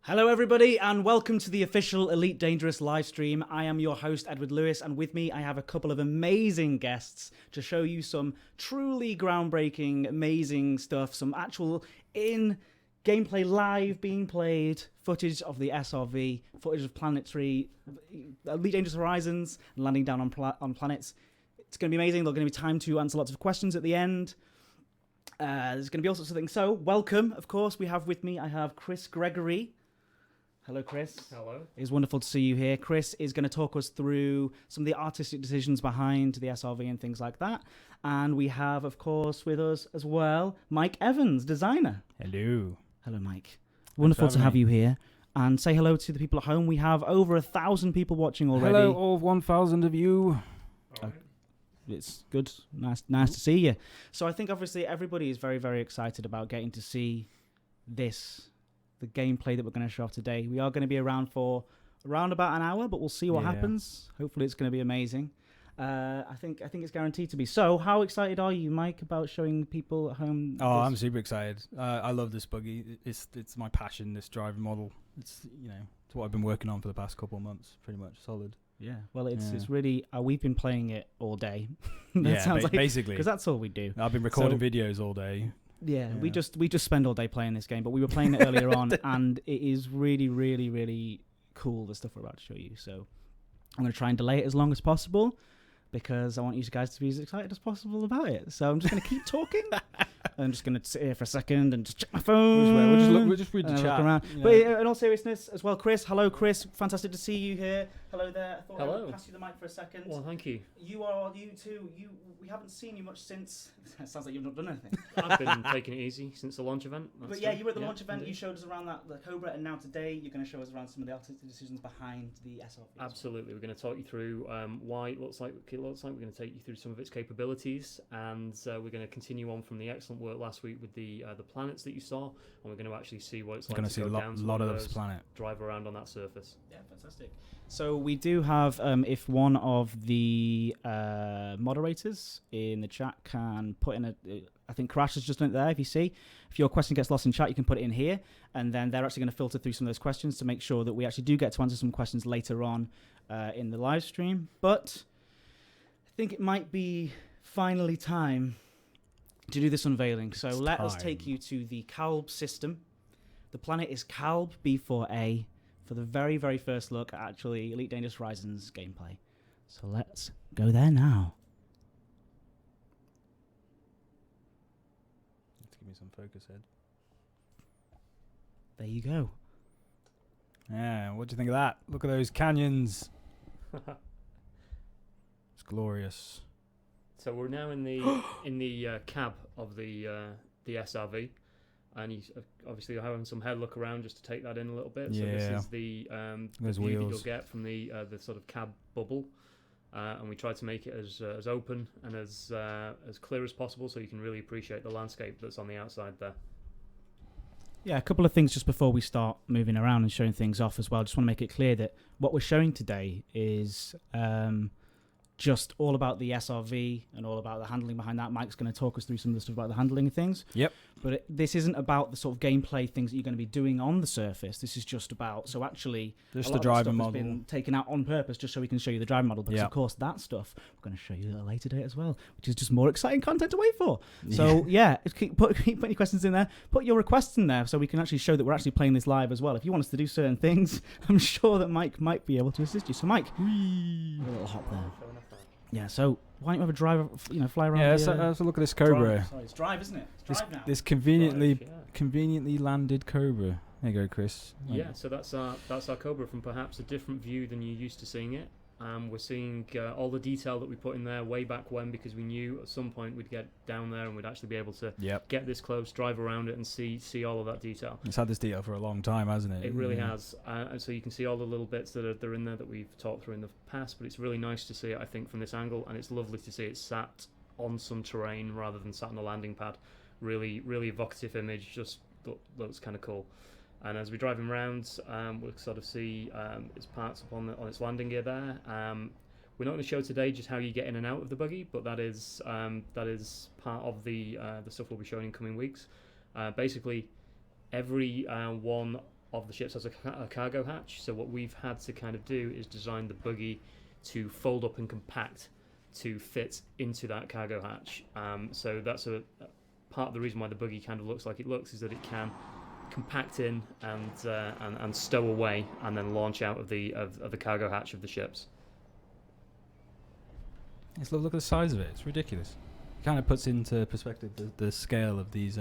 Hello everybody and welcome to the official Elite Dangerous live stream. I am your host Edward Lewis and with me I have a couple of amazing guests to show you some truly groundbreaking, amazing stuff, some actual gameplay live being played, footage of the SRV, footage of planetary, Elite Dangerous Horizons and landing down on planets. It's going to be amazing. There's going to be time to answer lots of questions at the end. There's going to be all sorts of things. So welcome, of course, I have Chris Gregory. Hello, Chris. Hello. It's wonderful to see you here. Chris is going to talk us through some of the artistic decisions behind the SRV and things like that. And we have, of course, with us as well, Mike Evans, designer. Hello. Hello, Mike. Wonderful to have you here. And say hello to the people at home. We have over 1,000 people watching already. Hello, all 1,000 of you. It's good. Nice to see you. So I think, obviously, everybody is very, very excited about getting to see the gameplay that we're going to show off today. We are going to be around for around about an hour, but we'll see what happens. Hopefully it's going to be amazing. I think it's guaranteed to be. So how excited are you, Mike, about showing people at home? I'm super excited. I love this buggy. It's my passion, this driving model. It's what I've been working on for the past couple of months, pretty much solid. Yeah, well, it's really we've been playing it all day. Basically, because that's all we do. I've been recording videos all day. Yeah, we just spend all day playing this game, but we were playing it earlier on, and it is really, really, really cool, the stuff we're about to show you. So I'm going to try and delay it as long as possible, because I want you guys to be as excited as possible about it. So I'm just going to keep talking. I'm just going to sit here for a second and just check my phone. We'll just read the chat. Around. But in all seriousness as well, Chris. Hello, Chris. Fantastic to see you here. Hello there. I thought I would pass you the mic for a second. Well, thank you. You too. We haven't seen you much since. It sounds like you've not done anything. I've been taking it easy since the launch event. But yeah, you were at the launch event. Indeed. You showed us around the Cobra, and now today you're going to show us around some of the artistic decisions behind the SRV. Absolutely, we're going to talk you through why it looks like. We're going to take you through some of its capabilities, and we're going to continue on from the excellent work last week with the planets that you saw, and we're going to actually see what it's like to go down to lot of this planet, drive around on that surface. Yeah, fantastic. So we do have, if one of the moderators in the chat can put in I think Crash has just done it there, if you see. If your question gets lost in chat, you can put it in here, and then they're actually going to filter through some of those questions to make sure that we actually do get to answer some questions later on in the live stream. But I think it might be finally time to do this unveiling. So let us take you to the Kalb system. The planet is Kalb B4A. For the very, very first look at actually Elite Dangerous Horizons gameplay. So let's go there now. Let's give me some focus, Ed. There you go. Yeah, what do you think of that? Look at those canyons. It's glorious. So we're now in the cab of the SRV. And you obviously you're having some head look around just to take that in a little bit. So this is the view that you'll get from the sort of cab bubble, and we try to make it as open and as clear as possible, so you can really appreciate the landscape that's on the outside there. Yeah, a couple of things just before we start moving around and showing things off as well. Just want to make it clear that what we're showing today is just all about the SRV and all about the handling behind that. Mike's going to talk us through some of the stuff about the handling of things. Yep. But this isn't about the sort of gameplay things that you're going to be doing on the surface. This is just about, so actually, just a the lot driving of model has been taken out on purpose just so we can show you the driving model. Because of course that stuff we're going to show you at a later date as well, which is just more exciting content to wait for. So keep putting your questions in there. Put your requests in there so we can actually show that we're actually playing this live as well. If you want us to do certain things, I'm sure that Mike might be able to assist you. So Mike, a little hop there. Yeah, so why don't you have a driver, fly around? Yeah, let's look at this Cobra. Sorry, it's drive, isn't it? It's drive now. This conveniently landed Cobra. There you go, Chris. Yeah, so that's our Cobra from perhaps a different view than you're used to seeing it. We're seeing all the detail that we put in there way back when, because we knew at some point we'd get down there and we'd actually be able to get this close, drive around it, and see all of that detail. It's had this detail for a long time, hasn't it? It really has. And so you can see all the little bits that are in there that we've talked through in the past, but it's really nice to see it, I think, from this angle, and it's lovely to see it sat on some terrain rather than sat on a landing pad. Really, really evocative image, just looks kind of cool. And as we're driving around, we'll sort of see its parts up on its landing gear there. We're not going to show today just how you get in and out of the buggy, but that is part of the stuff we'll be showing in coming weeks. Basically, every one of the ships has a cargo hatch. So what we've had to kind of do is design the buggy to fold up and compact to fit into that cargo hatch. So that's a part of the reason why the buggy kind of looks like it looks, is that it can compact in and stow away and then launch out of the cargo hatch of the ships. Look at the size of it. It's ridiculous. It kind of puts into perspective the scale of these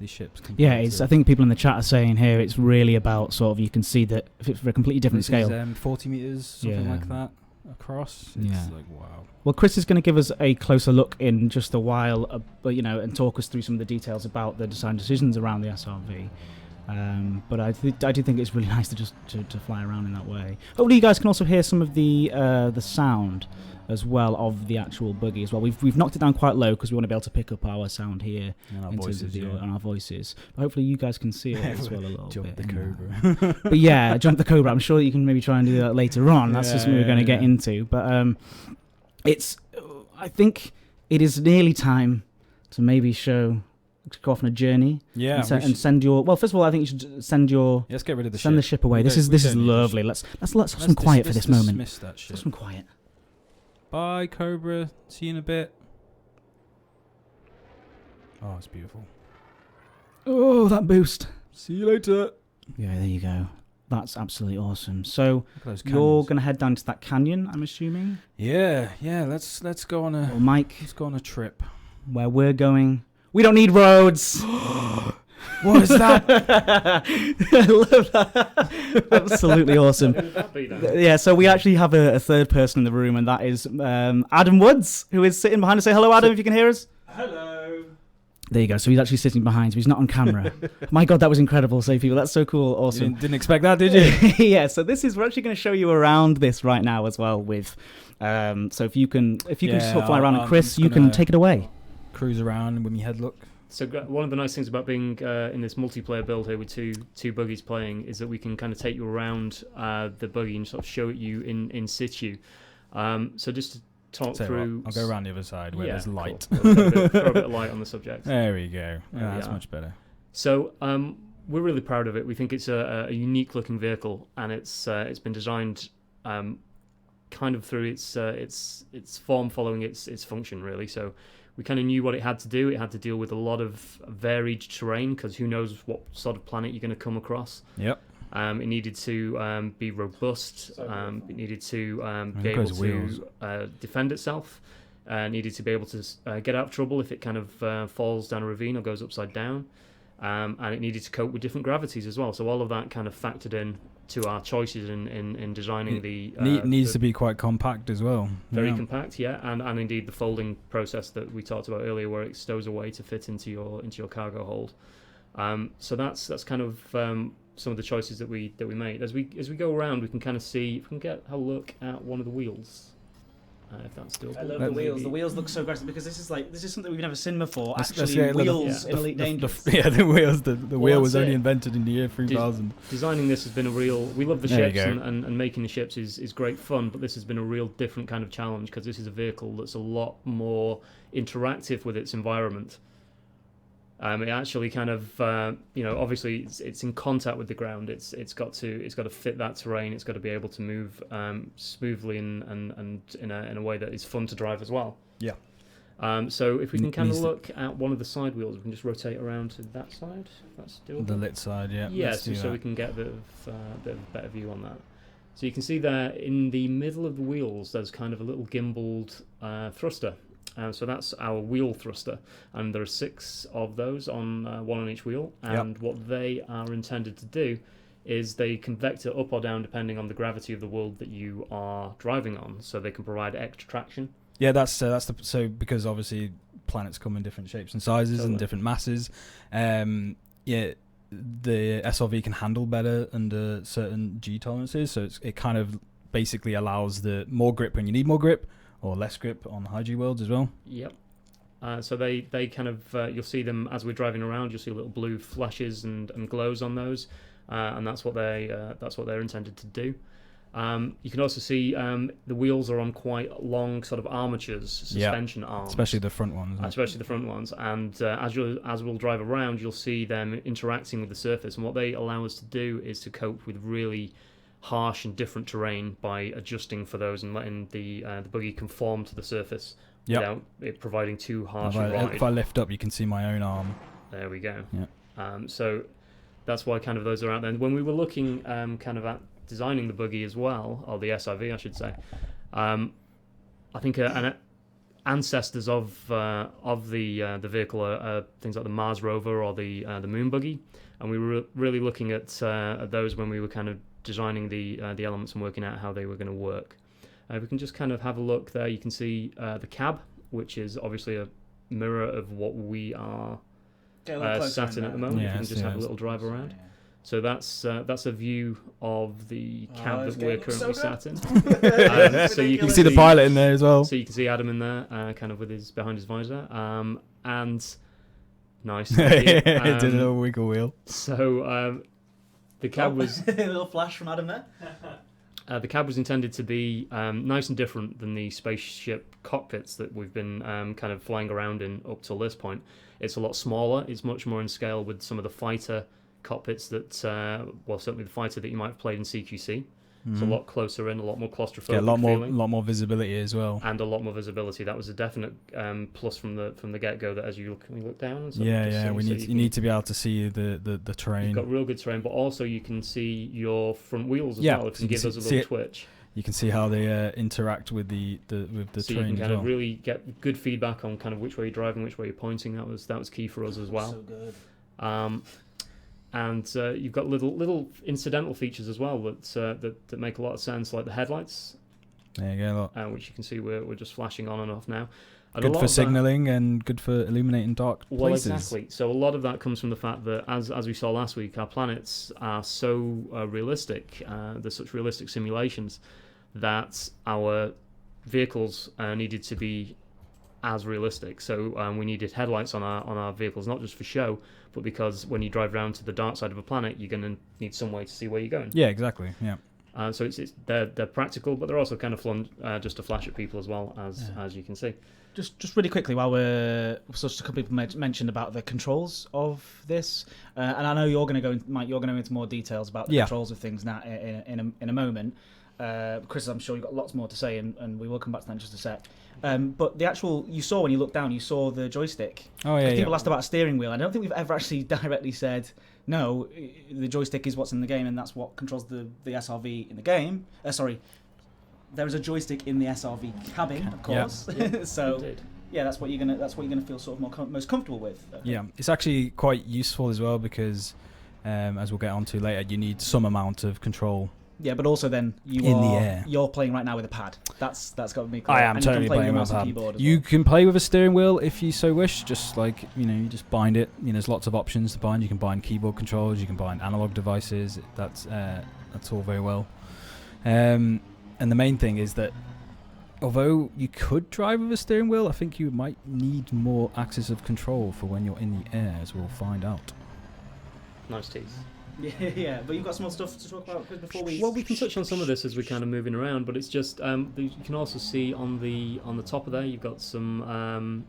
ships. Yeah, I think people in the chat are saying here it's really about sort of, you can see that if it's for a completely different scale. 40 meters, something like that across. It's like, wow. Well, Chris is going to give us a closer look in just a while, and talk us through some of the details about the design decisions around the SRV. But I do think it's really nice to just to fly around in that way. Hopefully, you guys can also hear some of the sound as well of the actual buggy as well. We've knocked it down quite low because we want to be able to pick up our sound here and our in voices, terms of our voices. But hopefully, you guys can see it as well a little jump bit. The Cobra. But yeah, jump the Cobra. I'm sure you can maybe try and do that later on. That's just something we're going to get into. But I think it is nearly time to maybe go off on a journey. Yeah, and send your. Well, first of all, I think you should send your. Let's get rid of the send ship. the ship away. This is lovely. Let's have some quiet for this moment. That ship. Some quiet. Bye, Cobra. See you in a bit. Oh, it's beautiful. Oh, that boost. See you later. Yeah, there you go. That's absolutely awesome. So you're going to head down to that canyon, I'm assuming. Yeah. Let's go on a. Well, Mike, let's go on a trip. Where we're going. We don't need roads. What is that? I love that. Absolutely awesome. Yeah, so we actually have a third person in the room, and that is Adam Woods, who is sitting behind us. Say hello, Adam, if you can hear us. Hello. There you go. So he's actually sitting behind, so he's not on camera. My God, that was incredible. So people, that's so cool. Awesome. You didn't expect that, did you? Yeah. So we're actually going to show you around this right now as well. With so if you can sort of fly around, and Chris, you can take it away. Cruise around with my head look. So one of the nice things about being in this multiplayer build here with two buggies playing is that we can kind of take you around the buggy and sort of show it you in situ. So just to talk through. I'll go around the other side where there's light. Cool. Throw a bit of light on the subject. There we go. That's much better. So we're really proud of it. We think it's a unique looking vehicle, and it's been designed kind of through its form following its function, really. So we kind of knew what it had to do. It had to deal with a lot of varied terrain, because who knows what sort of planet you're going to come across. Yep. It needed to be robust. It needed to be able to defend itself. Needed to be able to get out of trouble if it kind of falls down a ravine or goes upside down. And it needed to cope with different gravities as well. So all of that kind of factored in to our choices in designing the... needs to be quite compact as well. Very compact, yeah. And indeed the folding process that we talked about earlier, where it stows away to fit into your cargo hold. So that's kind of some of the choices that we made. As we go around, we can kind of see, if we can get a look at one of the wheels. If that's doable. I love the wheels. The wheels look so aggressive because this is something we've never seen before. Wheels in Elite Dangerous. The wheels. The wheel was only invented in the year 3000. Designing this has been a real. We love the ships and making the ships is great fun, but this has been a real different kind of challenge, because this is a vehicle that's a lot more interactive with its environment. It actually kind of, obviously it's in contact with the ground. It's got to fit that terrain. It's got to be able to move smoothly and in a way that is fun to drive as well. Yeah. So if we can kind of look at one of the side wheels, we can just rotate around to that side. If that's doable. The lit side, yeah. Yeah, so we can get a bit of a better view on that. So you can see there in the middle of the wheels, there's kind of a little gimbaled thruster. So that's our wheel thruster, and there are 6 of those on one on each wheel. And what they are intended to do is they can vector up or down depending on the gravity of the world that you are driving on. So they can provide extra traction. Yeah, so because obviously planets come in different shapes and sizes and different masses. The SRV can handle better under certain G tolerances. So it kind of basically allows the more grip when you need more grip, or less grip on high G worlds as well. Yep. So they kind of you'll see them as we're driving around. You'll see little blue flashes and glows on those, and that's what they're intended to do. You can also see the wheels are on quite long sort of armatures, suspension arms. Especially the front ones. Especially the front ones. And as we'll drive around, you'll see them interacting with the surface. And what they allow us to do is to cope with really harsh and different terrain by adjusting for those and letting the buggy conform to the surface without it providing too harsh a ride. If I lift up, you can see my own arm. There we go. Yeah. So that's why kind of those are out there. And when we were looking kind of at designing the buggy as well, or the SRV I should say, I think ancestors of the vehicle are things like the Mars rover or the moon buggy, and we were really looking at those when we were kind of designing the elements and working out how they were going to work. We can just kind of have a look there. You can see the cab, which is obviously a mirror of what we are sat in at the moment. You can just have a little drive around. Yeah. So that's a view of the cab that we're currently sat in. So you can see the pilot in there as well. So you can see Adam in there, kind of with behind his visor, and nice. It did a little wiggle wheel. So the cab was a little flash from Adam there. The cab was intended to be nice and different than the spaceship cockpits that we've been kind of flying around in up till this point. It's a lot smaller. It's much more in scale with some of the fighter cockpits that, certainly the fighter that you might have played in CQC. It's a lot closer in, a lot more claustrophobic. Yeah, a lot more visibility as well. And a lot more visibility. That was a definite plus from the get-go. That as you look down. And you need to be able to see the terrain. You've got real good terrain, but also you can see your front wheels as well. If you can give those a little twitch. You can see how they interact with the terrain. So you can kind of really get good feedback on kind of which way you're driving, which way you're pointing. That was key for us as well. So good. And you've got little incidental features as well that make a lot of sense, like the headlights. There you go. Which you can see we're just flashing on and off now. And good for signalling and good for illuminating dark places. Well, exactly. So a lot of that comes from the fact that, as we saw last week, our planets are so realistic. They're such realistic simulations that our vehicles needed to be as realistic. So we needed headlights on our vehicles, not just for show, but because when you drive around to the dark side of a planet, you're going to need some way to see where you're going. Yeah, exactly. Yeah. So they're practical, but they're also kind of fun just to flash at people as well, as you can see. Just really quickly, while a couple people mentioned about the controls of this, and I know you're going to go, Mike. You're going to go into more details about the controls of things now in a moment. Chris, I'm sure you've got lots more to say, and we will come back to that in just a sec. But the actual, you saw when you looked down, you saw the joystick. Oh yeah. People asked about a steering wheel. I don't think we've ever actually directly said no. The joystick is what's in the game, and that's what controls the SRV in the game. There is a joystick in the SRV cabin, of course. Yeah. So Indeed. yeah, that's what you're gonna feel sort of most comfortable with. Yeah, it's actually quite useful as well because, as we'll get onto later, you need some amount of control. Yeah, but also then you're playing right now with a pad. That's got to be clear. I am totally playing with a pad. You can play with a steering wheel if you so wish. Just like you just bind it. There's lots of options to bind. You can bind keyboard controls. You can bind analog devices. That's all very well. And the main thing is that although you could drive with a steering wheel, I think you might need more axis of control for when you're in the air, as we'll find out. Nice tease. Yeah, but you've got some more stuff to talk about before we... Well, we can touch on some of this as we're kind of moving around, but it's just you can also see on the top of there you've got some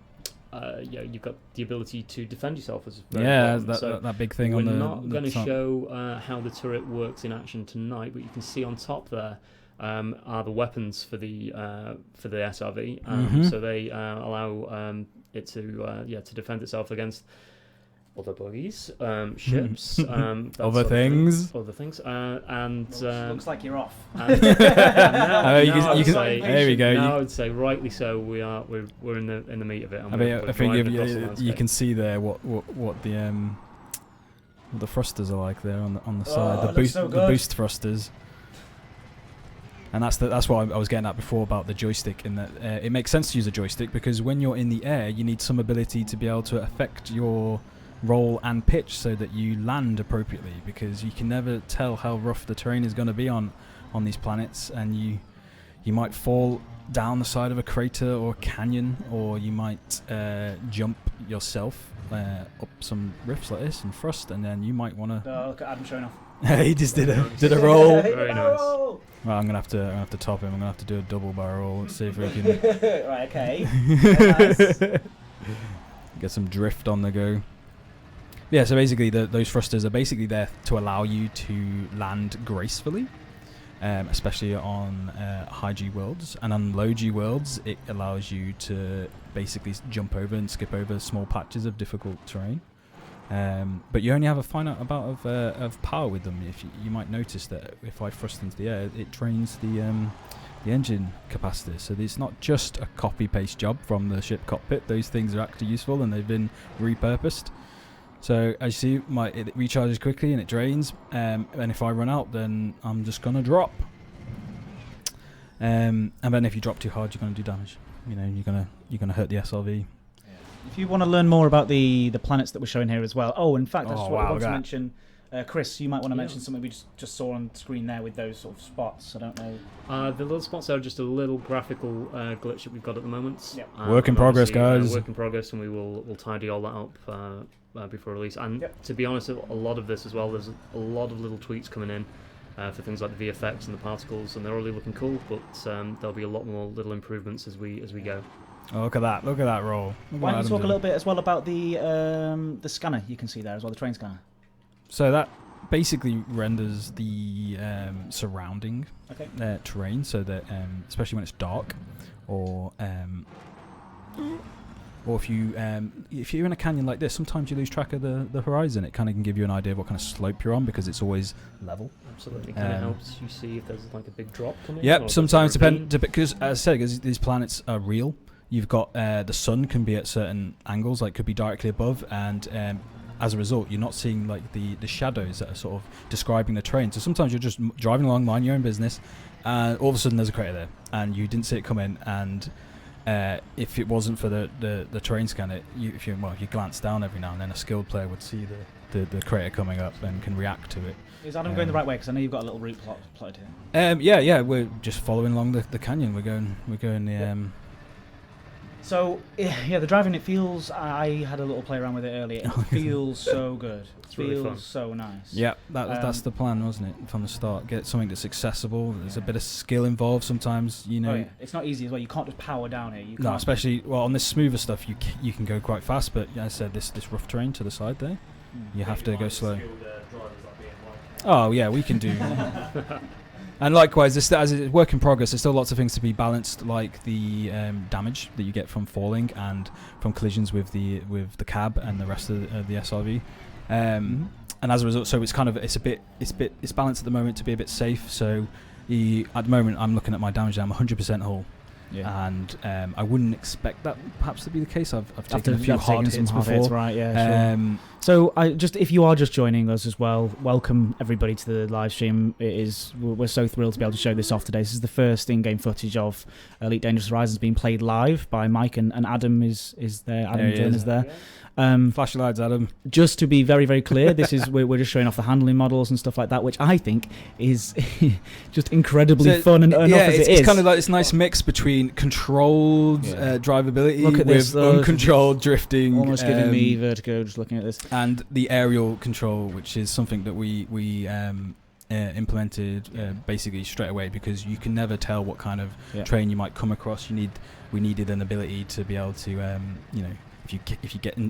you've got the ability to defend yourself as that big thing on the top. We're not going to show how the turret works in action tonight, but you can see on top there are the weapons for the SRV. So they allow it to defend itself against other buggies, ships, other things, and looks like you're off. There we go. Now I would say, rightly so. We're in the meat of it. I think you can see there what the thrusters are like there on the side. The boost thrusters. And that's what I was getting at before about the joystick, in that it makes sense to use a joystick because when you're in the air, you need some ability to be able to affect your roll and pitch so that you land appropriately, because you can never tell how rough the terrain is going to be on these planets, and you might fall down the side of a crater or a canyon, or you might jump yourself up some rifts like this and thrust, and then you might want to... look at Adam showing off. He just did a roll. Very nice. Well, I'm gonna have to top him. I'm gonna have to do a double barrel roll. Let's see if we can. Right. Okay. Nice. Get some drift on the go. Yeah. So basically, those thrusters are basically there to allow you to land gracefully, especially on high G worlds, and on low G worlds, it allows you to basically jump over and skip over small patches of difficult terrain. But you only have a finite amount of power with them. If you might notice that if I thrust into the air, it drains the engine capacity. So it's not just a copy-paste job from the ship cockpit. Those things are actually useful and they've been repurposed. So as you see, it recharges quickly and it drains. And if I run out, then I'm just gonna drop. And then if you drop too hard, you're gonna do damage. You know, you're gonna hurt the SLV. If you want to learn more about the planets that we're showing here as well. Oh, in fact, I just wow, want to mention, Chris, you might want to mention something we just saw on screen there with those sort of spots. I don't know. The little spots are just a little graphical glitch that we've got at the moment. Yep. Work in progress, guys. Work in progress, and we'll tidy all that up before release. And to be honest, a lot of this as well, there's a lot of little tweaks coming in for things like the VFX and the particles, and they're already looking cool, but there'll be a lot more little improvements as we go. Oh, look at that roll. Why don't you talk a little bit as well about the scanner you can see there as well, the train scanner? So that basically renders the surrounding terrain, so that especially when it's dark, or if you're in a canyon like this, sometimes you lose track of the horizon. It kind of can give you an idea of what kind of slope you're on because it's always level. Absolutely, kind of helps you see if there's like a big drop coming. Yep, sometimes because as I said, because these planets are real. You've got the sun can be at certain angles, like could be directly above, and as a result, you're not seeing like the shadows that are sort of describing the terrain. So sometimes you're just driving along, mind your own business, and all of a sudden there's a crater there, and you didn't see it come in. And if it wasn't for the terrain scanner, if you glance down every now and then, a skilled player would see the crater coming up and can react to it. Is Adam going the right way? Because I know you've got a little route plotted here. Yeah, we're just following along the canyon. We're going the. So, yeah, the driving, it feels... I had a little play around with it earlier. It feels so good. It feels really so nice. Yeah, that's the plan, wasn't it, from the start? Get something that's accessible. There's a bit of skill involved sometimes, you know. Oh, yeah. It's not easy as well. You can't just power down here. You can't. No, especially... Well, on this smoother stuff, you can go quite fast, but as I said, this rough terrain to the side there, you have to go slow. Oh, yeah, we can do... And likewise, as it's work in progress, there's still lots of things to be balanced, like the damage that you get from falling and from collisions with the cab and the rest of the SRV. And as a result, so it's balanced at the moment to be a bit safe. So at the moment, I'm looking at my damage. I'm 100% hull. Yeah. And I wouldn't expect that perhaps to be the case. I've taken a few hard hits before. Right, yeah, sure. So if you are just joining us as well, welcome everybody to the live stream. We're so thrilled to be able to show this off today. This is the first in-game footage of Elite Dangerous Horizons being played live by Mike, and Adam is there. Adam Dern is there. Flash your lights, Adam. Just to be very, very clear, this is we're just showing off the handling models and stuff like that, which I think is just incredibly fun and it's kind of like this nice mix between controlled drivability with uncontrolled drifting, almost giving me vertigo just looking at this, and the aerial control, which is something that we implemented basically straight away, because you can never tell what kind of terrain you might come across. We needed an ability to be able to if you get in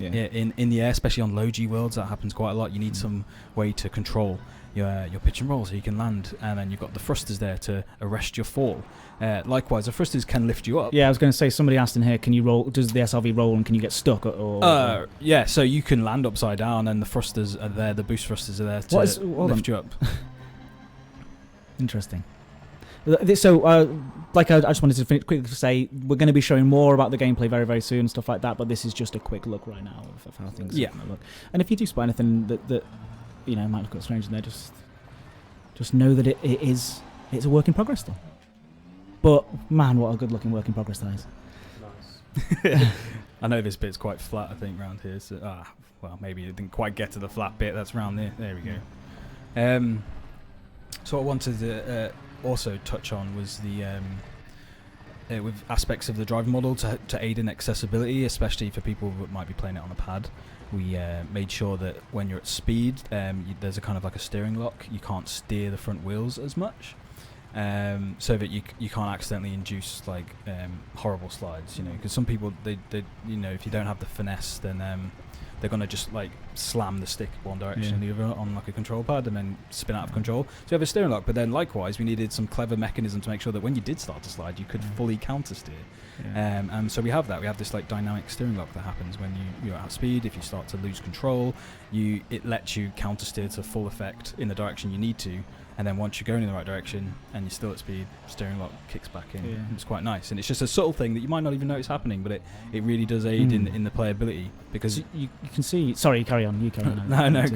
the air, especially on low G worlds, that happens quite a lot. You need some way to control your pitch and roll so you can land, and then you've got the thrusters there to arrest your fall. Likewise, the thrusters can lift you up. Yeah, I was going to say, somebody asked in here, can you roll? Does the SLV roll and can you get stuck? Yeah, so you can land upside down, and the thrusters are there. The boost thrusters are there to lift you up. Interesting. So, I just wanted to quickly say, we're going to be showing more about the gameplay very, very soon and stuff like that, but this is just a quick look right now of how things look. And if you do spot anything that might look a bit strange in there, just know that it's a work in progress still. But, man, what a good-looking work in progress that is. Nice. I know this bit's quite flat, I think, around here. So, maybe it didn't quite get to the flat bit. That's around there. There we go. So what I wanted to also touch on was the with aspects of the driving model to aid in accessibility, especially for people that might be playing it on a pad. we made sure that when you're at speed, there's a kind of like a steering lock. You can't steer the front wheels as much, so that you can't accidentally induce like horrible slides. You know, because some people they you know, if you don't have the finesse, then they're gonna just like slam the stick one direction and the other on like a control pad and then spin out of control. So you have a steering lock, but then likewise we needed some clever mechanism to make sure that when you did start to slide, you could fully counter steer. And so we have that. We have this like dynamic steering lock that happens when you're at speed. If you start to lose control, it lets you counter steer to full effect in the direction you need to. And then once you're going in the right direction and you're still at speed, steering lock kicks back in. Yeah. It's quite nice. And it's just a subtle thing that you might not even notice happening, but it really does aid in the playability, because you can see. Sorry, carry on. You carry on.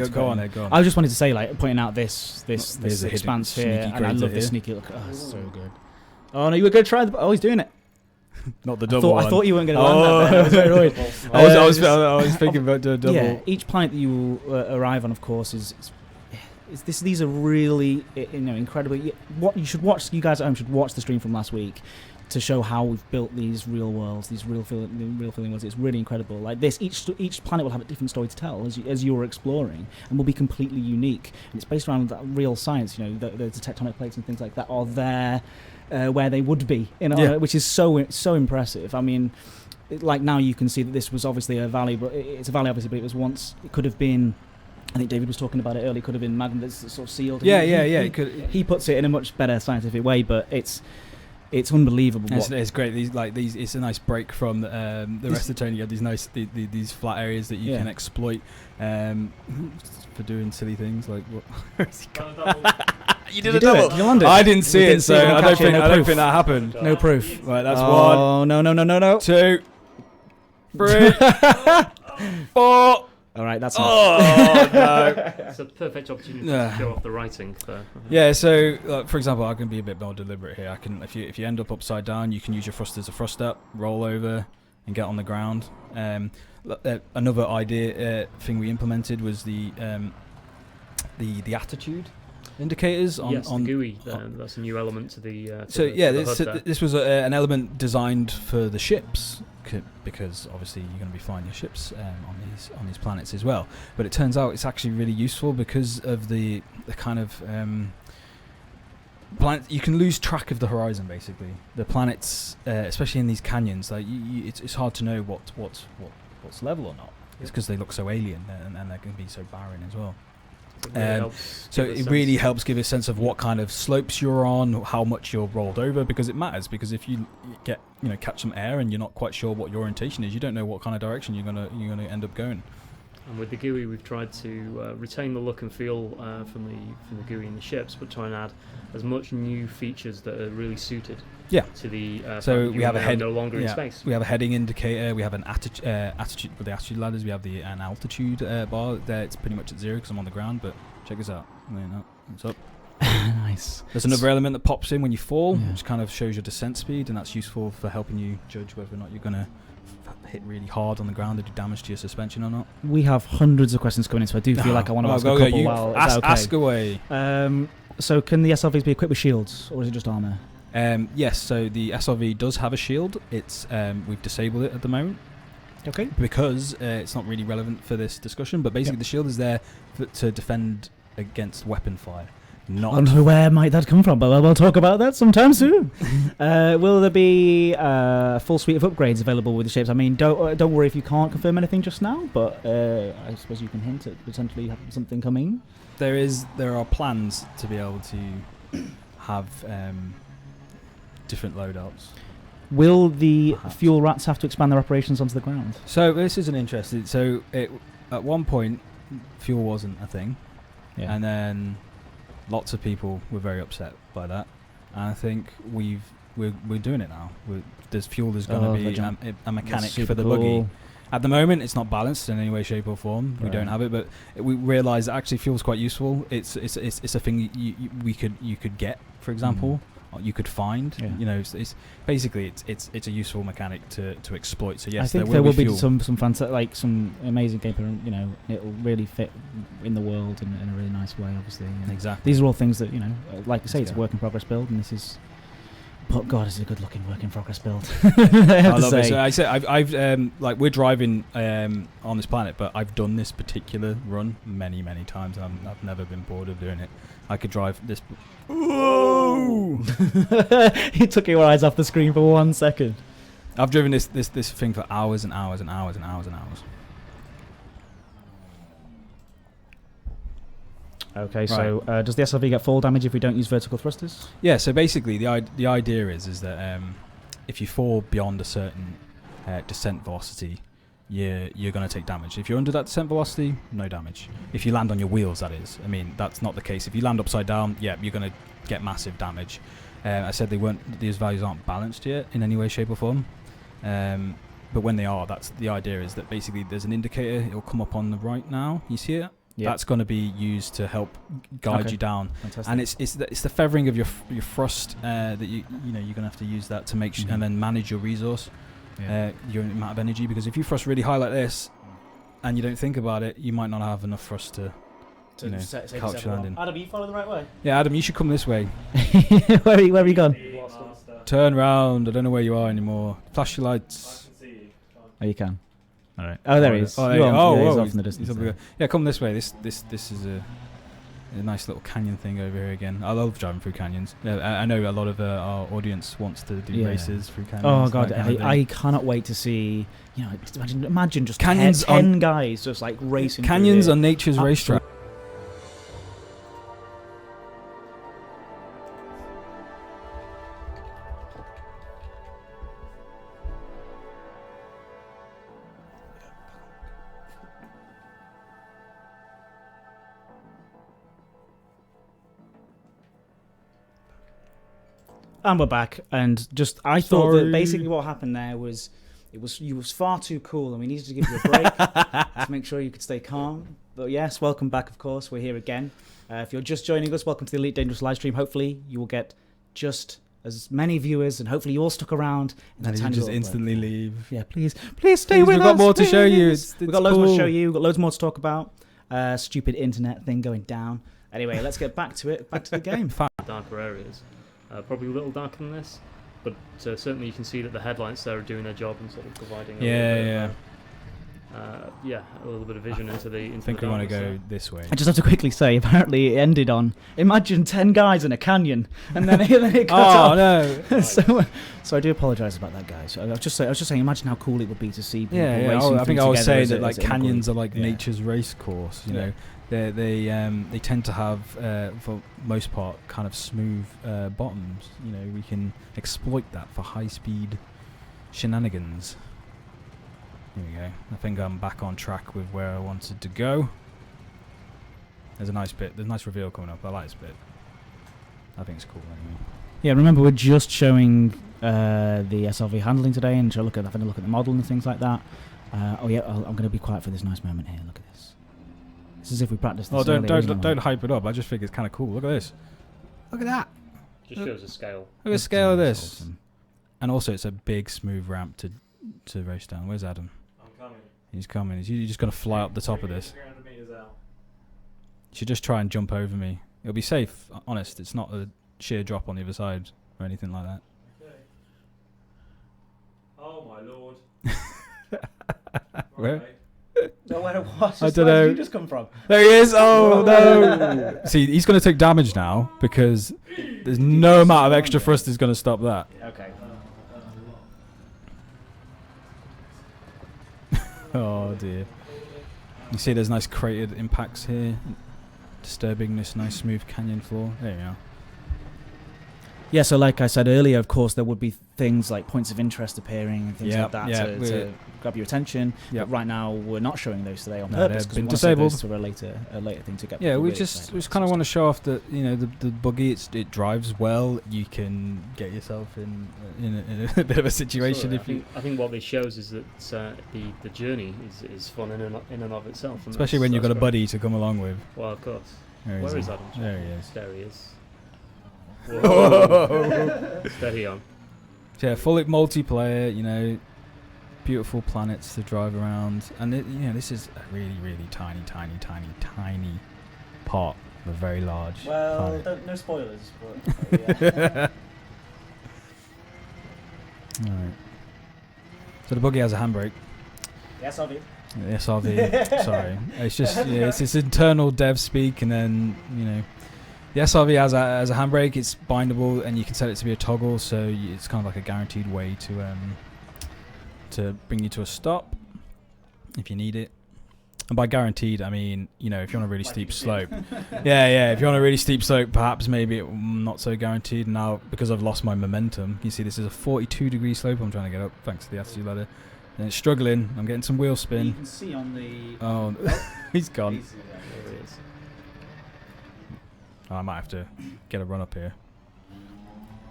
Go on. I just wanted to say, like, pointing out this expanse here, and I love this sneaky look. Oh, it's so good. Oh no, you were going to try the. Oh, he's doing it. Not the double one. I thought you weren't going to land that. I was very worried. I was thinking about doing a double. Yeah, each planet that you arrive on, of course, is these are really incredible. What you should watch, you guys at home should watch the stream from last week to show how we've built these real worlds, these real feeling worlds. It's really incredible. Like this, each planet will have a different story to tell as you're exploring, and will be completely unique. And it's based around that real science. You know, the tectonic plates and things like that are there where they would be. You know, which is so impressive. I mean, like now you can see that this was obviously a valley, but it's a valley obviously, but it was once. It could have been. I think David was talking about it earlier. Could have been magma that's sort of sealed. He puts it in a much better scientific way, but it's unbelievable. It's great. These it's a nice break from the rest of the turn. You have these nice these flat areas that you can exploit for doing silly things like what? You did a double. You landed. I didn't see it, so I don't think that happened. No proof. Right, that's one. Oh no. 2, 3, 4. All right, that's enough. No. It's a perfect opportunity to show off the writing. Yeah, so for example, I can be a bit more deliberate here. I can, if you end up upside down, you can use your thrusters to thrust up, roll over, and get on the ground. Another idea thing we implemented was the attitude indicators on the GUI. That's a new element to the. This was an element designed for the ships, because obviously you're going to be flying your ships on these planets as well. But it turns out it's actually really useful because of the kind of planet. You can lose track of the horizon basically. The planets, especially in these canyons, like it's hard to know what's level or not. It's because they look so alien and they're going to be so barren as well. So it really helps give a sense of what kind of slopes you're on, how much you're rolled over, because it matters. Because if you catch some air and you're not quite sure what your orientation is, you don't know what kind of direction you're gonna end up going. And with the GUI, we've tried to retain the look and feel from the GUI in the ships, but try and add as much new features that are really suited. To the so we have a head no longer in space. We have a heading indicator. We have an attitude with the attitude ladders. We have an altitude bar there. It's pretty much at 0 because I'm on the ground. But check this out. It's up. Nice. There's another element that pops in when you fall, which kind of shows your descent speed, and that's useful for helping you judge whether or not you're gonna hit really hard on the ground or do damage to your suspension or not. We have hundreds of questions coming in, so I do feel like I want to ask a couple. Ask away. So can the SLVs be equipped with shields, or is it just armor? Yes, so the SLV does have a shield. It's we've disabled it at the moment. Okay. Because it's not really relevant for this discussion, but basically the shield is there to defend against weapon fire. Where might that come from? But we'll talk about that sometime soon. Will there be a full suite of upgrades available with the ships? I mean, don't worry if you can't confirm anything just now, but I suppose you can hint at potentially having something coming. There are plans to be able to have different loadouts. Will the fuel rats have to expand their operations onto the ground? So this is an interesting. So at one point, fuel wasn't a thing, and then lots of people were very upset by that. And I think we're doing it now. There's fuel. There's going to be a mechanic for the buggy. At the moment, it's not balanced in any way, shape, or form. Right. We don't have it, but we realise that actually fuel's quite useful. It's a thing you could get, for example. You could find, it's basically it's a useful mechanic to exploit. So yes, I think there will be some fantastic, like some amazing gameplay. It'll really fit in the world in a really nice way. Obviously, exactly. These are all things that like you say, it's a work in progress build, and this is But God, it's a good-looking work in progress build. I love it. So I said I've like we're driving on this planet, but I've done this particular run many times, and I've never been bored of doing it. I could drive this. Whoa! He took your eyes off the screen for 1 second. I've driven this thing for hours and hours and hours and hours and hours. Okay, so does the SLV get fall damage if we don't use vertical thrusters? Yeah, so basically the idea is that if you fall beyond a certain descent velocity, you're going to take damage. If you're under that descent velocity, no damage. If you land on your wheels, that is. I mean, that's not the case. If you land upside down, yeah, you're going to get massive damage. I said these values aren't balanced yet in any way, shape or form. But when they are, that's the idea is that basically there's an indicator. It'll come up on the right now. You see it? Yep. That's going to be used to help guide you down. Fantastic. And it's the feathering of your thrust that you're going to have to use that to make and then manage your resource, your amount of energy. Because if you thrust really high like this, and you don't think about it, you might not have enough thrust to couch landing. Adam, you follow the right way? Yeah, Adam, you should come this way. Where have you gone? Turn round. I don't know where you are anymore. Flash your lights. I can see you. Oh, you can. All right. Oh, there he is. Oh, he's off he's in the distance. Yeah, come this way. This is a nice little canyon thing over here again. I love driving through canyons. I know a lot of our audience wants to do races through canyons. Oh God, I cannot wait to see. Imagine just canyons 10 guys just like racing. Canyons on nature's racetrack. And we're back, and I thought that basically what happened there was you was far too cool, and we needed to give you a break to make sure you could stay calm. But yes, welcome back. Of course, we're here again. If you're just joining us, welcome to the Elite Dangerous live stream. Hopefully, you will get just as many viewers, and hopefully, you all stuck around. And you just instantly leave. Yeah, please stay with us. We've got more to show you. We've got loads more to show you. We've got loads more to talk about. Stupid internet thing going down. Anyway, let's get back to it. Back to the game. Darker areas. Probably a little darker than this, but certainly you can see that the headlights there are doing their job and sort of providing a little bit of vision into the. I think we want to go this way. I just have to quickly say, apparently it ended on imagine 10 guys in a canyon, and then it cut off. No! So I do apologise about that, guys. I was just saying, imagine how cool it would be to see people racing. I think I was saying that like canyons are like nature's race course. You know. They tend to have, for most part, kind of smooth bottoms. You know, we can exploit that for high-speed shenanigans. Here we go. I think I'm back on track with where I wanted to go. There's a nice bit. There's a nice reveal coming up. I like this bit. I think it's cool anyway. Yeah, remember we're just showing the SLV handling today, and having a look at the model and things like that. I'm going to be quiet for this nice moment here. Look at this. It's as if we practiced this. Don't hype it up. I just think it's kind of cool. Look at this. Look at that. Just shows a scale. Look at the scale of this. Awesome. And also, it's a big, smooth ramp to race down. Where's Adam? I'm coming. He's coming. He's just going to fly up the top of this. 300 meters out. You should just try and jump over me. It'll be safe. Honest, it's not a sheer drop on the other side or anything like that. Okay. Oh my lord. Where? No, where was? I don't know. Where did you just come from? There he is. Oh no! See, he's going to take damage now because there's no amount of extra thrust is going to stop that. Okay. Oh dear. You see, there's nice cratered impacts here, disturbing this nice smooth canyon floor. There you are. Yeah, so like I said earlier, of course, there would be things like points of interest appearing and things like that to grab your attention. Yep. But right now, we're not showing those today on purpose because we want to save those for a later thing to get. Yeah, we just kind of want to show off that the buggy it drives well. You can get yourself in a bit of a situation I think what this shows is that the journey is fun in and of itself, and especially when you've got a buddy to come along with. Well, of course. Where is Adam? There he is. There he is. Whoa. Steady on. Yeah, full multiplayer, beautiful planets to drive around, and this is a really, really tiny part of a very large planet. No spoilers, but yeah. All right. So the buggy has a handbrake. The SRV. The SRV. Sorry, it's just it's internal dev speak, and then the SRV has a handbrake. It's bindable, and you can set it to be a toggle, so it's kind of like a guaranteed way to bring you to a stop if you need it. And by guaranteed, I mean, if you're on a really steep slope. If you're on a really steep slope, perhaps maybe not so guaranteed. Now, because I've lost my momentum, you see this is a 42-degree slope I'm trying to get up, thanks to the attitude ladder. And it's struggling. I'm getting some wheel spin. You can see on the... Oh, he's gone. There it is. I might have to get a run up here.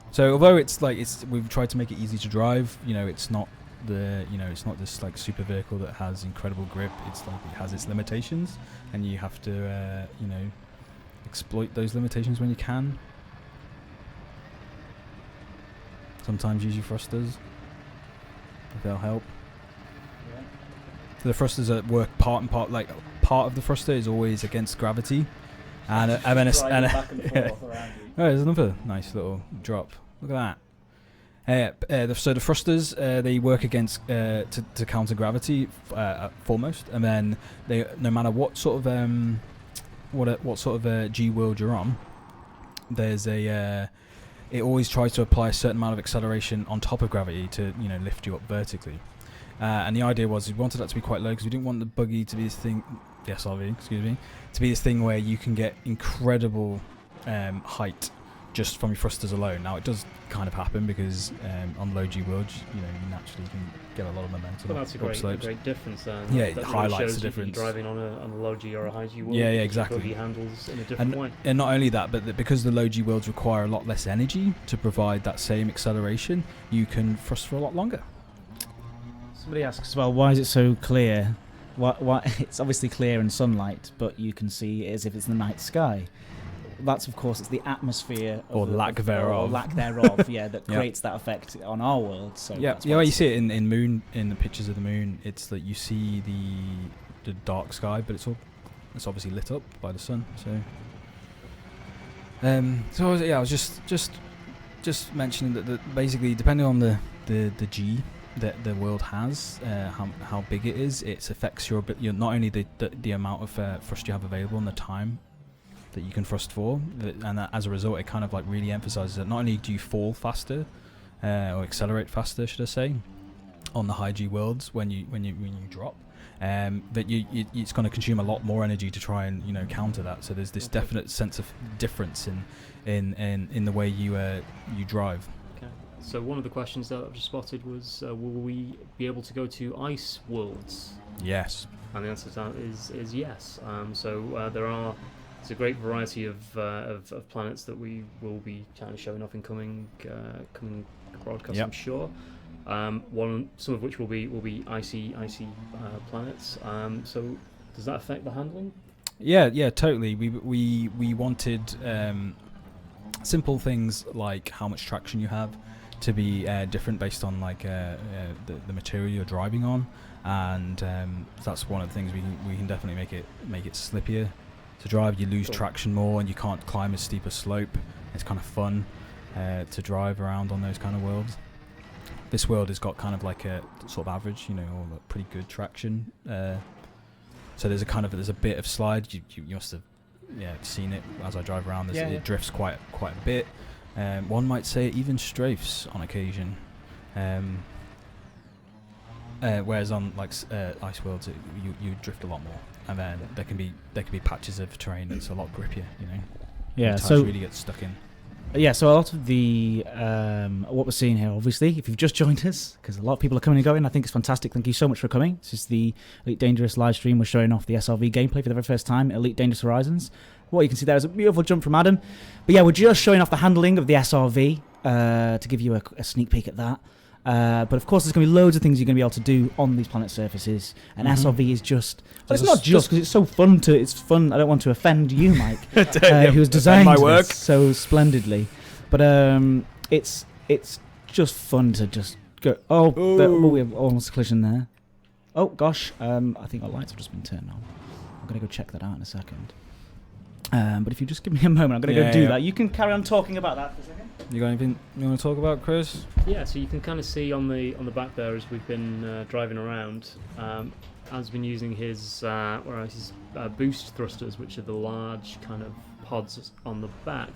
So, although we've tried to make it easy to drive, it's not it's not this like super vehicle that has incredible grip. It's like it has its limitations, and you have to exploit those limitations when you can. Sometimes use your thrusters if they'll help. Yeah. So the thrusters at work part of the thruster is always against gravity, and then back and forth around you. Oh, there's another nice little drop. Look at that. So the thrusters they work against to counter gravity foremost, and then they no matter what sort of G world you're on, there's it always tries to apply a certain amount of acceleration on top of gravity to lift you up vertically. And the idea was we wanted that to be quite low because we didn't want the buggy to be this thing, the SRV, to be this thing where you can get incredible height just from your thrusters alone. Now it does kind of happen because on low G worlds, you naturally can get a lot of momentum. Well, that's a great difference there. Yeah, it really highlights the difference. You're driving on a low G or a high G world. Yeah, exactly. Buggy handles in a different way. And not only that, but because the low G worlds require a lot less energy to provide that same acceleration, you can thrust for a lot longer. Somebody asks, well, why is it so clear? Why it's obviously clear in sunlight, but you can see it as if it's the night sky. That's, of course, it's the atmosphere or lack thereof. Or lack thereof, yeah, that creates that effect on our world. So yeah, you see it in the pictures of the moon. It's that you see the dark sky, but it's obviously lit up by the sun. So I was just mentioning that basically, depending on the G that the world has, how big it is, it affects your not only the amount of thrust you have available and the time that you can thrust for, and that as a result it kind of like really emphasizes that not only do you fall faster or accelerate faster, should I say, on the high G worlds when you drop, that it's going to consume a lot more energy to try and counter that. So there's this definite sense of difference in the way you drive. Okay. So one of the questions that I've just spotted was, will we be able to go to ice worlds? Yes. And the answer to that is yes. It's a great variety of planets that we will be kind of showing off in coming broadcasts, yep. I'm sure. Some of which will be icy planets. So does that affect the handling? Yeah, totally. We wanted simple things like how much traction you have to be different based on like the material you're driving on, and that's one of the things we can definitely make it slippier to drive. You lose traction more, and you can't climb as steep a slope. It's kind of fun to drive around on those kind of worlds. This world has got kind of like a sort of average, or pretty good traction. So there's a bit of slide. You must have seen it as I drive around. It drifts quite a bit. One might say it even strafes on occasion. Whereas on like ice worlds, you drift a lot more, and then there can be patches of terrain that's a lot grippier. Yeah, so really get stuck in. Yeah, so a lot of the what we're seeing here, obviously, if you've just joined us, because a lot of people are coming and going, I think it's fantastic. Thank you so much for coming. This is the Elite Dangerous live stream. We're showing off the SRV gameplay for the very first time, Elite Dangerous Horizons. What you can see there is a beautiful jump from Adam. But yeah, we're just showing off the handling of the SRV to give you a sneak peek at that. But of course, there's going to be loads of things you're going to be able to do on these planet surfaces. And SRV is just... Well, it's not just because it's so fun to... It's fun. I don't want to offend you, Mike, who has designed my work so splendidly. But it's just fun to just go... we have almost a collision there. Oh, gosh. I think our lights have just been turned on. I'm going to go check that out in a second. But if you just give me a moment, I'm going to go do that. You can carry on talking about that for a second. You got anything you want to talk about, Chris? Yeah, so you can kind of see on the back there as we've been driving around, Adam's been using his boost thrusters, which are the large kind of pods on the back.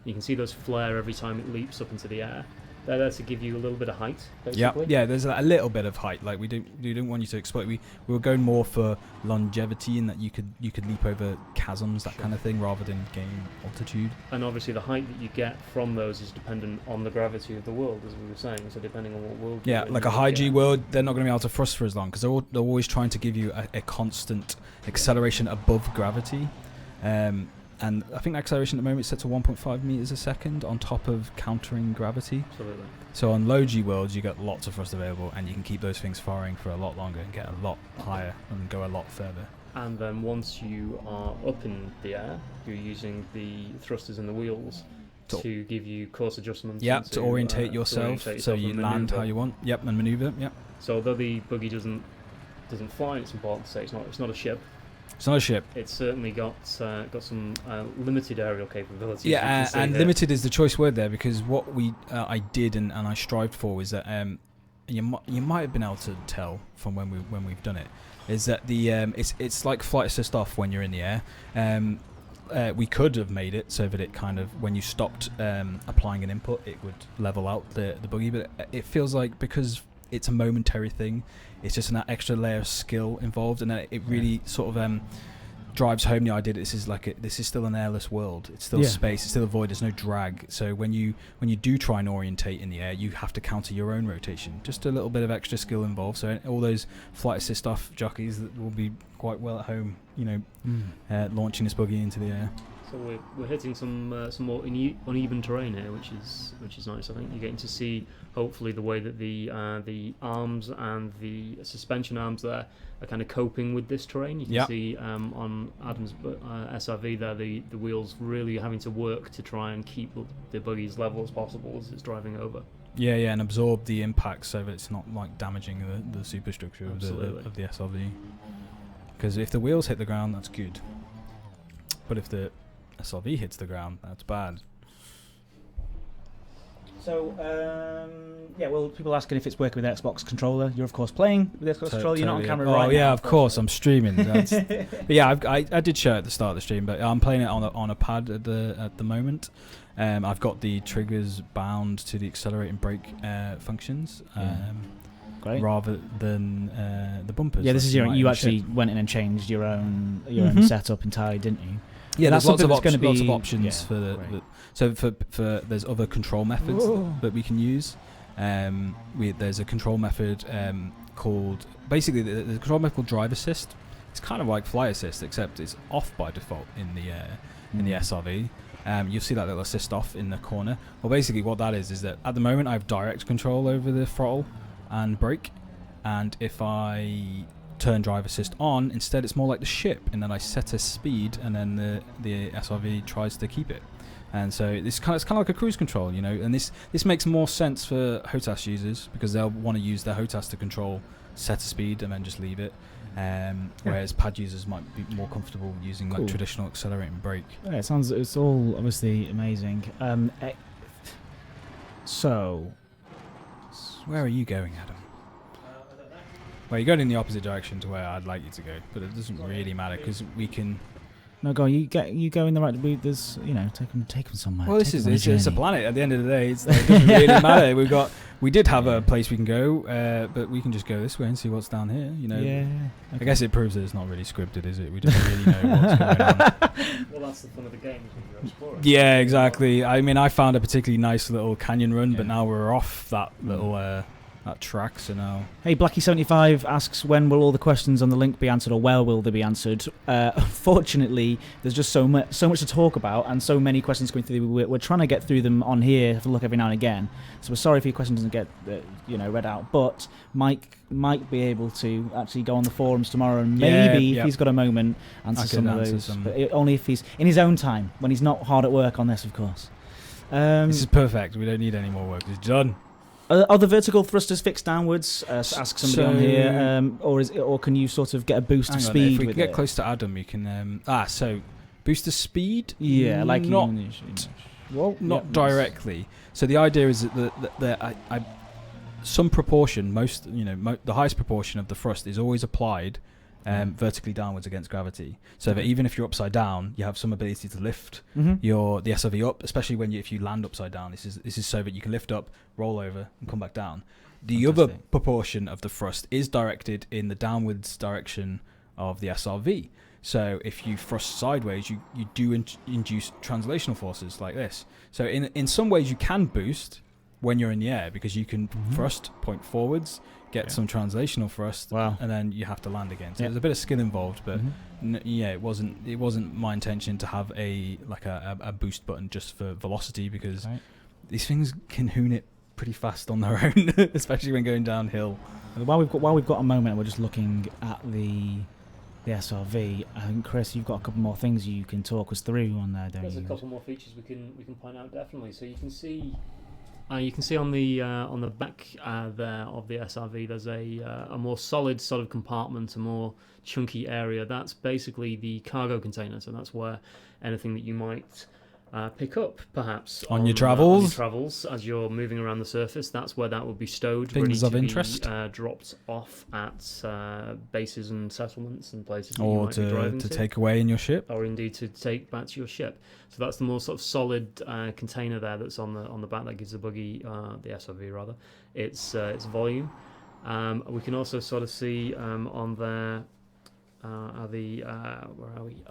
You can see those flare every time it leaps up into the air. They're there to give you a little bit of height, basically. Yeah, there's a little bit of height. Like we don't want you to exploit. We were going more for longevity in that you could leap over chasms, that kind of thing, rather than gain altitude. And obviously the height that you get from those is dependent on the gravity of the world, as we were saying. So depending on what world. Yeah, like a high G world, they're not going to be able to thrust for as long because they're always trying to give you a constant acceleration above gravity. And I think the acceleration at the moment is set to 1.5 meters a second on top of countering gravity. Absolutely. So on low G worlds, you get lots of thrust available, and you can keep those things firing for a lot longer and get a lot higher and go a lot further. And then once you are up in the air, you're using the thrusters in the wheels to give you course adjustments. Yeah, to orientate yourself, so you land how you want. Yep, and maneuver. Yep. So although the buggy doesn't fly, it's important to say it's not a ship. It's not a ship. It's certainly got some limited aerial capabilities. Yeah, and limited is the choice word there, because what I did and I strived for is that you might have been able to tell from when we've done it, is that the it's like flight assist off when you're in the air. We could have made it so that it kind of, when you stopped applying an input, it would level out the buggy, but it feels like, because it's a momentary thing, it's just an extra layer of skill involved, and it really sort of drives home the idea that this is still an airless world. It's still space. It's still a void. There's no drag. So when you do try and orientate in the air, you have to counter your own rotation. Just a little bit of extra skill involved. So all those flight assist off jockeys that will be quite well at home, launching this buggy into the air. So we're hitting some more uneven terrain here, which is nice. I think you're getting to see, hopefully, the way that the arms and the suspension arms there are kind of coping with this terrain. You can see on Adam's SRV there, the wheels really having to work to try and keep the buggy as level as possible as it's driving over. Yeah, and absorb the impact so that it's not like damaging the superstructure of the SRV. Because if the wheels hit the ground, that's good. But if the SRV hits the ground, that's bad. So, people asking if it's working with Xbox controller. You're, of course, playing with Xbox controller. You're not on camera right now. Oh, yeah, of course, I'm streaming. But yeah, I did show it at the start of the stream, but I'm playing it on a pad at the moment. I've got the triggers bound to the accelerate and brake functions. Great. Rather than the bumpers. Yeah, this is you actually went in and changed your own setup entirely, didn't you? Yeah, there's lots of options for the there's other control methods that we can use. There's a control method called, basically the control method called drive assist. It's kind of like flight assist, except it's off by default in the SRV. You'll see that little assist off in the corner. Well, basically what that is that at the moment I have direct control over the throttle and brake, and if I turn drive assist on, instead it's more like the ship, and then I set a speed, and then the SRV tries to keep it. And so it's kind of like a cruise control, and this makes more sense for HOTAS users, because they'll want to use their HOTAS to control set a speed and then just leave it, whereas pad users might be more comfortable using like traditional accelerate and brake. Yeah, it's all obviously amazing. So where are you going, Adam? Well, you're going in the opposite direction to where I'd like you to go, but it doesn't really matter because we can. No, go on. You go in the right. There's, take them somewhere. Well, it's a planet. At the end of the day, it doesn't really matter. We did have a place we can go, but we can just go this way and see what's down here. Yeah. Okay. I guess it proves that it's not really scripted, is it? We don't really know what's going on. Well, that's the fun of the game, is when you're exploring. Yeah, exactly. I mean, I found a particularly nice little canyon run, but now we're off that little. That track, so now. Hey, Blackie75 asks, when will all the questions on the link be answered, or where will they be answered? Unfortunately, there's just so much to talk about, and so many questions going through. We're trying to get through them on here, have a look every now and again. So we're sorry if your question doesn't get read out. But Mike might be able to actually go on the forums tomorrow, and maybe if he's got a moment, answer some of those. But only if he's in his own time, when he's not hard at work on this, of course. This is perfect. We don't need any more work. It's done. Are the vertical thrusters fixed downwards? Ask somebody on here, or can you sort of get a boost of speed? If we with get it? close to Adam, you can. So Boost the speed? Yeah, like not Not directly. So the idea is that some proportion, the highest proportion of the thrust is always applied vertically downwards against gravity. So that even if you're upside down, you have some ability to lift the SRV up, especially if you land upside down. This is so that you can lift up, roll over, and come back down. The other proportion of the thrust is directed in the downwards direction of the SRV. So if you thrust sideways, you do induce translational forces like this. So in some ways you can boost when you're in the air because you can thrust, point forwards, get some translational thrust, and then you have to land again. So there's a bit of skill involved, but it wasn't my intention to have a boost button just for velocity because these things can hoon it pretty fast on their own, especially when going downhill. While we've got a moment, we're just looking at the SRV. I think Chris, you've got a couple more things you can talk us through on there, don't you? There's a couple more features we can point out definitely. So you can see on the back there of the SRV, there's a more solid sort of compartment, a more chunky area. That's basically the cargo container. So that's where anything that you might pick up, perhases on your travels as you're moving around the surface. That's where that would be stowed, things ready of to interest, be dropped off at bases and settlements and places, or that you might be driving to take away in your ship, or indeed to take back to your ship. So that's the more sort of solid container there that's on the back that gives the buggy, the SRV rather, its volume. We can also sort of see on there where are we?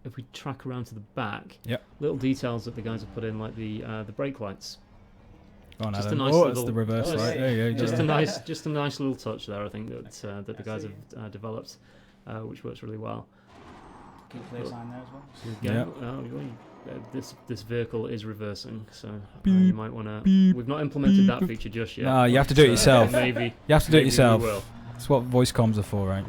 If we track around to the back, little details that the guys have put in, like the brake lights. Just a nice little, it's the reverse light. There you go. Just a nice little touch there. I think that the guys have developed, which works really well. Play sign there as well. This vehicle is reversing, so you might want to. We've not implemented that feature just yet. No, you have to do it yourself. Maybe you have to do it yourself. We will. That's what voice comms are for, right?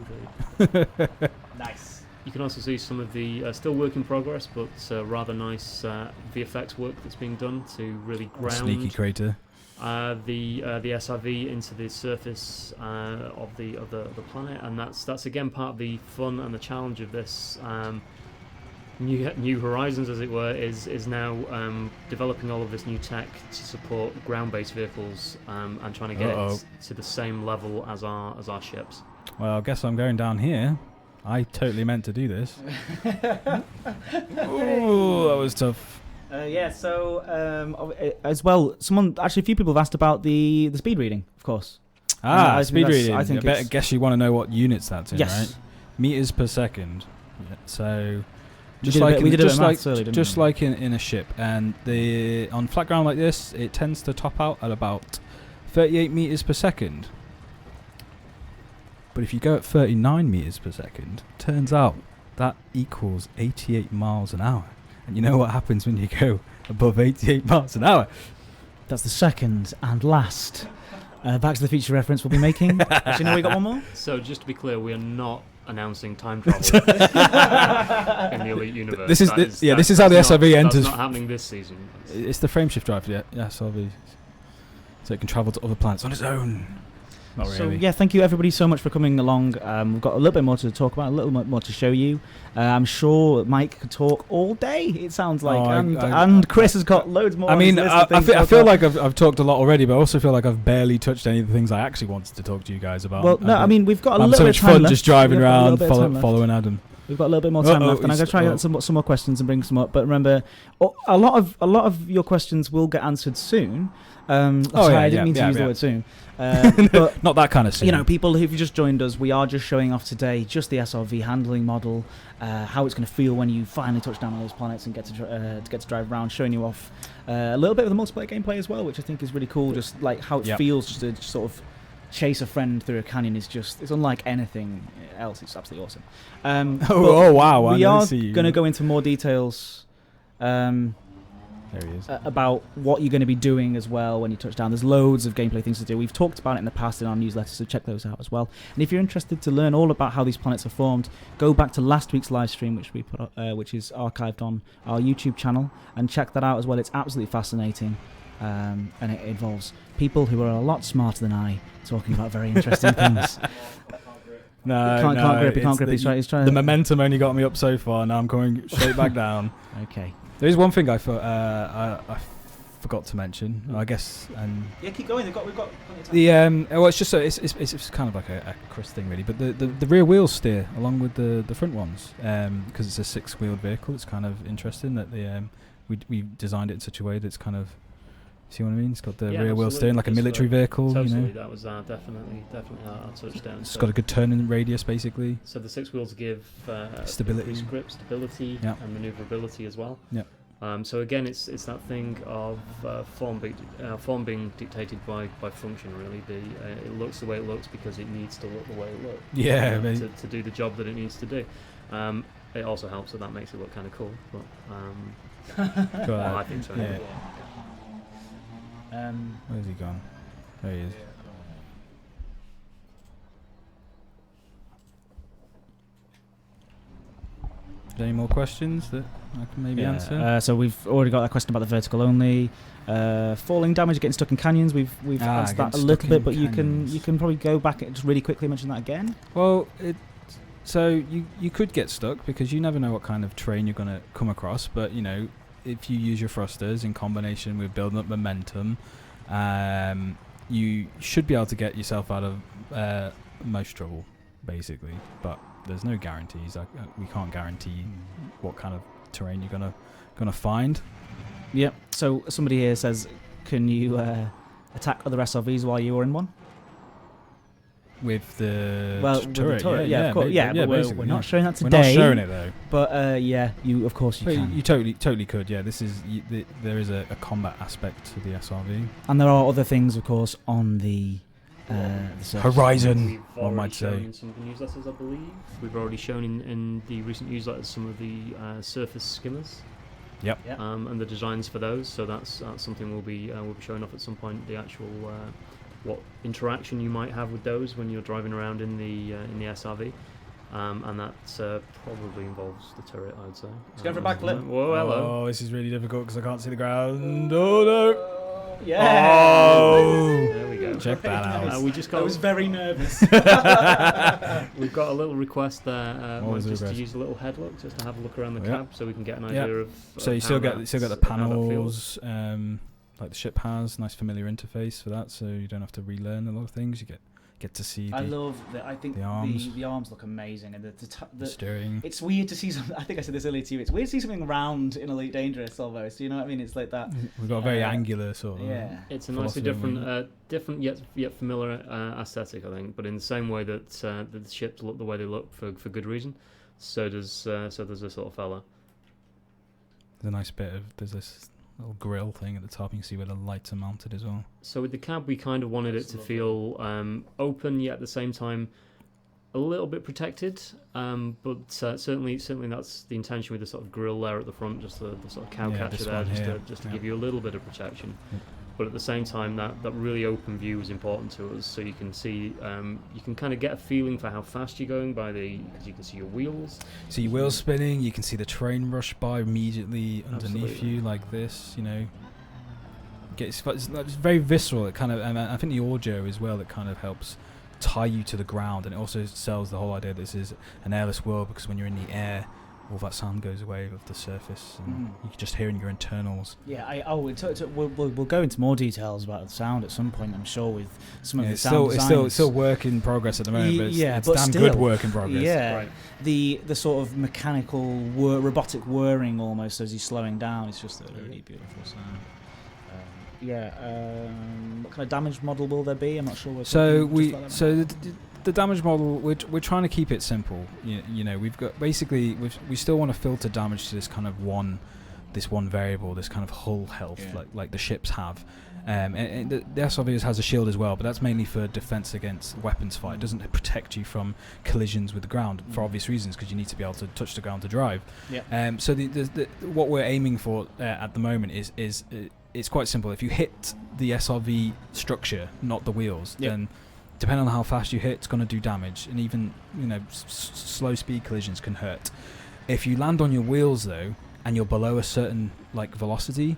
Nice. You can also see some of the still work in progress, but rather nice VFX work that's being done to really ground sneaky crater the SRV into the surface of the planet, and that's again part of the fun and the challenge of this new horizons, as it were, is now developing all of this new tech to support ground-based vehicles and trying to get it to the same level as our ships. Well, I guess I'm going down here. I totally meant to do this. Oh, that was tough. So as well, a few people have asked about the speed reading, of course. Speed reading. I guess you want to know what units that's in, right? Meters per second. Yeah, so just like in a ship, and on flat ground like this, it tends to top out at about 38 meters per second. But if you go at 39 meters per second, turns out that equals 88 miles an hour. And you know what happens when you go above 88 miles an hour? That's the second and last Back to the Future reference we'll be making. Actually, no, we got one more. So just to be clear, we are not announcing time travel in the Elite universe. This is how the SRV enters. That's not happening this season. It's the frameshift drive, SRV. So it can travel to other planets on its own. Not really. So thank you everybody so much for coming along. We've got a little bit more to talk about, a little bit more to show you. I'm sure Mike could talk all day, it sounds like, and Chris has got loads more. I mean, I feel like I've talked a lot already, but I also feel like I've barely touched any of the things I actually wanted to talk to you guys about. Well, no, I mean, we've got a little bit of time fun left. just driving around, following Adam. We've got a little bit more time left, and I'm going to try to get some more questions and bring some up. But remember, a lot of your questions will get answered soon. I didn't mean to use the word soon. But not that kind of soon. You know, people who've just joined us, we are just showing off today just the SRV handling model, how it's going to feel when you finally touch down on those planets and get to drive around, showing you off a little bit of the multiplayer gameplay as well, which I think is really cool. Just like how it feels just to sort of chase a friend through a canyon it's unlike anything else. It's absolutely awesome. Wow! We are going to go into more details. There he is. About what you're going to be doing as well when you touch down. There's loads of gameplay things to do. We've talked about it in the past in our newsletter, so check those out as well. And if you're interested to learn all about how these planets are formed, go back to last week's live stream, which we put, which is archived on our YouTube channel, and check that out as well. It's absolutely fascinating, and it involves people who are a lot smarter than I talking about very interesting things. No, can't grip. He can't grip. He's trying. The momentum only got me up so far. Now I'm coming straight back down. Okay. There is one thing I forgot to mention. I guess. Yeah, keep going. We've got plenty of time. Well, it's just it's kind of like a Chris thing really. But the rear wheels steer along with the front ones. Because it's a 6-wheeled vehicle. It's kind of interesting that we designed it in such a way that it's kind of. See what I mean? It's got the rear wheel steering like a military vehicle. Totally, you know? That was definitely our touchdown. It's got a good turning radius, basically. So the 6 wheels give stability, grip, stability, and manoeuvrability as well. Yep. So again, it's that thing of form being dictated by function. Really, it looks the way it looks because it needs to look the way it looks. Yeah, to do the job that it needs to do. It also helps that makes it look kind of cool. But well, I think so. Yeah. Where's he gone? There he is. Is there any more questions that I can maybe answer? So we've already got that question about the vertical only. Falling damage, getting stuck in canyons. We've answered that a little bit, but canyons. you can probably go back and just really quickly mention that again. Well, so you could get stuck because you never know what kind of terrain you're going to come across, but you know. If you use your thrusters in combination with building up momentum, you should be able to get yourself out of most trouble, basically. But there's no guarantees. We can't guarantee what kind of terrain you're gonna find. Yep. So somebody here says, can you attack other SRVs while you are in one? With the turret, turret, yeah, of course, but we're not showing that today. We're not showing it though. But you of course you can. You totally could. Yeah, there is a combat aspect to the SRV, and there are other things, of course, on the horizon. One might say. In some of the newsletters, I believe we've already shown in the recent newsletters some of the surface skimmers. Yep. And the designs for those. So that's something we'll be showing off at some point. The actual. What interaction you might have with those when you're driving around in the SRV, and that probably involves the turret, I would say. Let's go for a backflip. Whoa, hello. Oh, this is really difficult because I can't see the ground. Oh no! Yeah. Oh, there we go. Check that out. I was very nervous. We've got a little request there, just to use a little head look, just to have a look around the cab, so we can get an idea of. So you still get the panels. Like the ship has nice familiar interface for that, so you don't have to relearn a lot of things. You get to see. I love that. I think the arms look amazing, and the steering. It's weird to see something. I think I said this earlier to you. It's weird to see something round in Elite Dangerous, almost. You know what I mean? It's like that. We've got a very angular sort of. Yeah, it's a nicely different yet familiar aesthetic, I think. But in the same way that the ships look the way they look for good reason, so does this sort of fella. There's a nice bit of this little grill thing at the top. You can see where the lights are mounted as well. So with the cab, we kind of wanted it to feel open, yet at the same time a little bit protected. But certainly that's the intention with the sort of grill there at the front, just the sort of cow catcher there, just to give you a little bit of protection. But at the same time, that really open view is important to us, so you can see, you can kind of get a feeling for how fast you're going because you can see your wheels. See your wheels spinning. You can see the train rush by immediately underneath you, like this. You know, it's very visceral. It kind of, and I think the audio as well, that kind of helps tie you to the ground, and it also sells the whole idea that this is an airless world, because when you're in the air, all that sound goes away of the surface, and you can just hear in your internals. Yeah, we'll go into more details about the sound at some point, I'm sure, with some of the sound designs. It's still work in progress at the moment, but it's damn still, good work in progress. Yeah, right. The sort of mechanical, robotic whirring almost as he's slowing down, it's just a really beautiful sound. What kind of damage model will there be? I'm not sure. The damage model, we're trying to keep it simple. You know, we've got basically we still want to filter damage to this kind of one variable, this kind of hull health, like the ships have. And the SRV has a shield as well, but that's mainly for defense against weapons fire. It doesn't protect you from collisions with the ground for obvious reasons, because you need to be able to touch the ground to drive. Yeah. So what we're aiming for at the moment is it's quite simple. If you hit the SRV structure, not the wheels, then depending on how fast you hit, it's going to do damage, and even slow speed collisions can hurt. If you land on your wheels though, and you're below a certain velocity,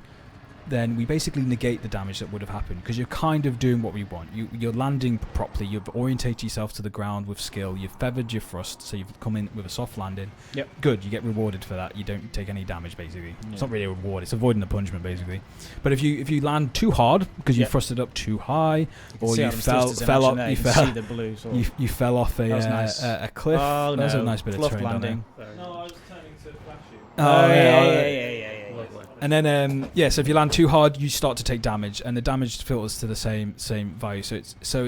then we basically negate the damage that would have happened, because you're kind of doing what we want. You're landing properly. You've orientated yourself to the ground with skill. You've feathered your thrust, so you've come in with a soft landing. Yep. Good. You get rewarded for that. You don't take any damage, basically. It's not really a reward. It's avoiding the punishment, basically. But if you land too hard because you thrusted up too high, or you fell off a cliff. Oh, That's no. a nice bit of terrain landing. No, I was turning to flash you. Oh, yeah. And then so if you land too hard, you start to take damage, and the damage filters to the same value. So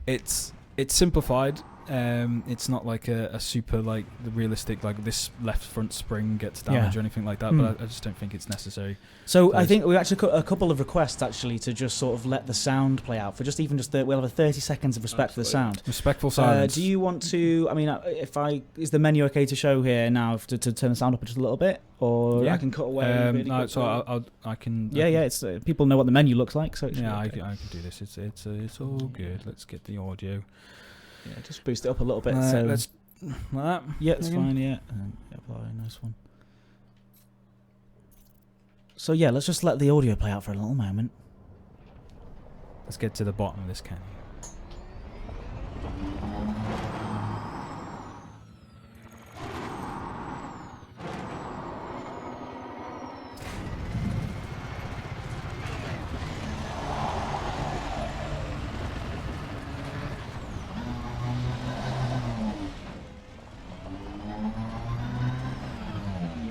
it's simplified. It's not like a super like the realistic, like this left front spring gets damage or anything like that. But I just don't think it's necessary. So I think we actually got a couple of requests actually to just sort of let the sound play out for just we'll have a 30 seconds of respect for the sound. Respectful silence. Do you want to? I mean, is the menu okay to show here now to turn the sound up just a little bit, or I can cut away? No, so I can. It's people know what the menu looks like, so it's I can do this. It's all good. Let's get the audio. Yeah, just boost it up a little bit. Let's like that. Yeah, it's fine. Yeah, apply. Nice one. So yeah, let's just let the audio play out for a little moment. Let's get to the bottom of this canyon.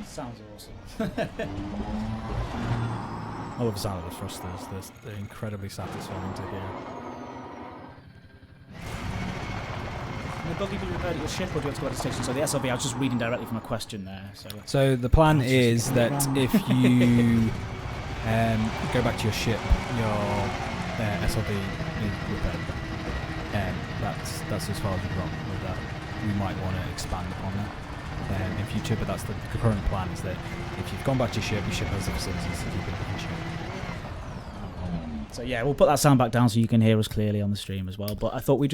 Sounds awesome. I love the sound of the thrusters. They're incredibly satisfying to hear. The buggy be repaired at your ship, or do you have to go to the station? So the SLV, I was just reading directly from a question there. So the plan is that if you go back to your ship, your SLV is repaired. That's as far as we've got with that. We might want to expand on that in future, but that's the current plan, is that if you've gone back to your ship has the facilities to keep it in ship. So yeah, we'll put that sound back down so you can hear us clearly on the stream as well. But I thought we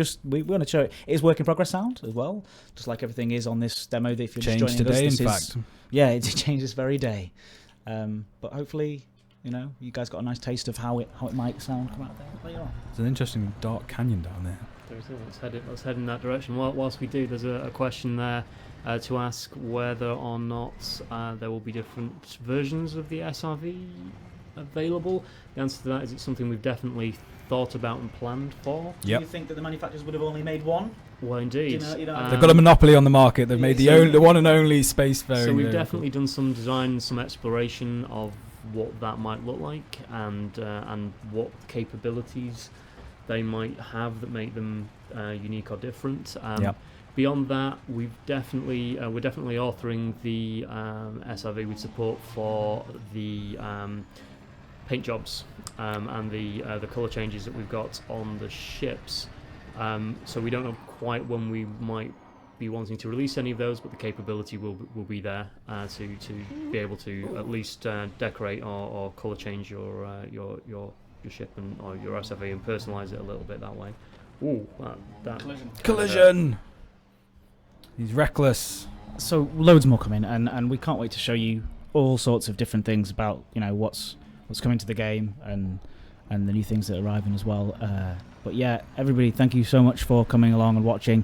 want to show it is work in progress sound as well, just like everything is on this demo. That if you're changed just joining today, us, in fact. Yeah, it changed this very day. But hopefully, you guys got a nice taste of how it might sound come out there later on. There's an interesting dark canyon down there. Let's head in that direction. Whilst we do, there's a question there to ask whether or not there will be different versions of the SRV available. The answer to that is it's something we've definitely thought about and planned for. Do you think that the manufacturers would have only made one? Well, indeed. They've got a monopoly on the market. They've made the one and only space variant. So we've definitely done some design, some exploration of what that might look like, and what capabilities they might have that make them unique or different. Beyond that, we're definitely authoring the SRV with support for the paint jobs and the colour changes that we've got on the ships. So we don't know quite when we might be wanting to release any of those, but the capability will be there to be able to at least decorate or colour change your ship or your SRV and personalise it a little bit that way. Ooh, that collision! He's reckless. So loads more coming, and we can't wait to show you all sorts of different things about what's coming to the game and the new things that are arriving as well. But yeah, everybody, thank you so much for coming along and watching.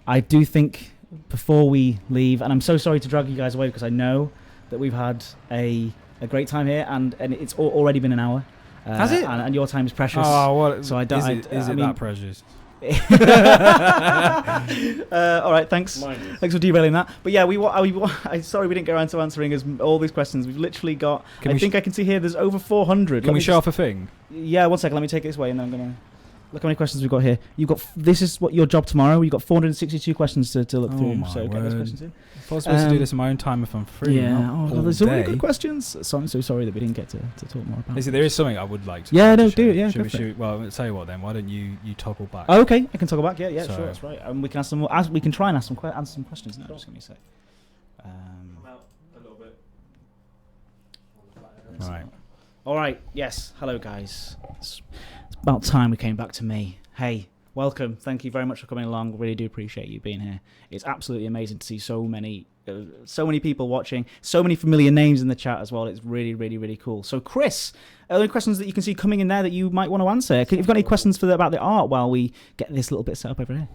I do think before we leave, and I'm so sorry to drag you guys away because I know that we've had a great time here, and it's already been an hour. Has it? And your time is precious. Oh, what? So I don't. Is it that precious? All right, thanks. Thanks for derailing that. But yeah, I'm sorry we didn't get around to answering all these questions. We've literally got. I can see here there's over 400. Can we show off a thing? Yeah, 1 second. Let me take it this way, and then I'm gonna. Look how many questions we've got here. This is what your job tomorrow. You've got 462 questions to look through. So get those questions in. If I was supposed to do this in my own time if I'm free. Yeah. There's so many good questions. So I'm so sorry that we didn't get to talk more about. There is something I would like to. Yeah, no, do it. Yeah, well, I'll tell you what then. Why don't you toggle back? Oh, okay, I can toggle back. Yeah, sure, that's right. We can ask some more. We can try and answer some questions now. Just give me a sec. A little bit. All right. Yes. Hello, guys. It's about time we came back to me. Hey, welcome. Thank you very much for coming along. Really do appreciate you being here. It's absolutely amazing to see so many so many people watching, so many familiar names in the chat as well. It's really, really, really cool. So, Chris, are there any questions that you can see coming in there that you might want to answer? If you've got any questions about the art while we get this little bit set up over here?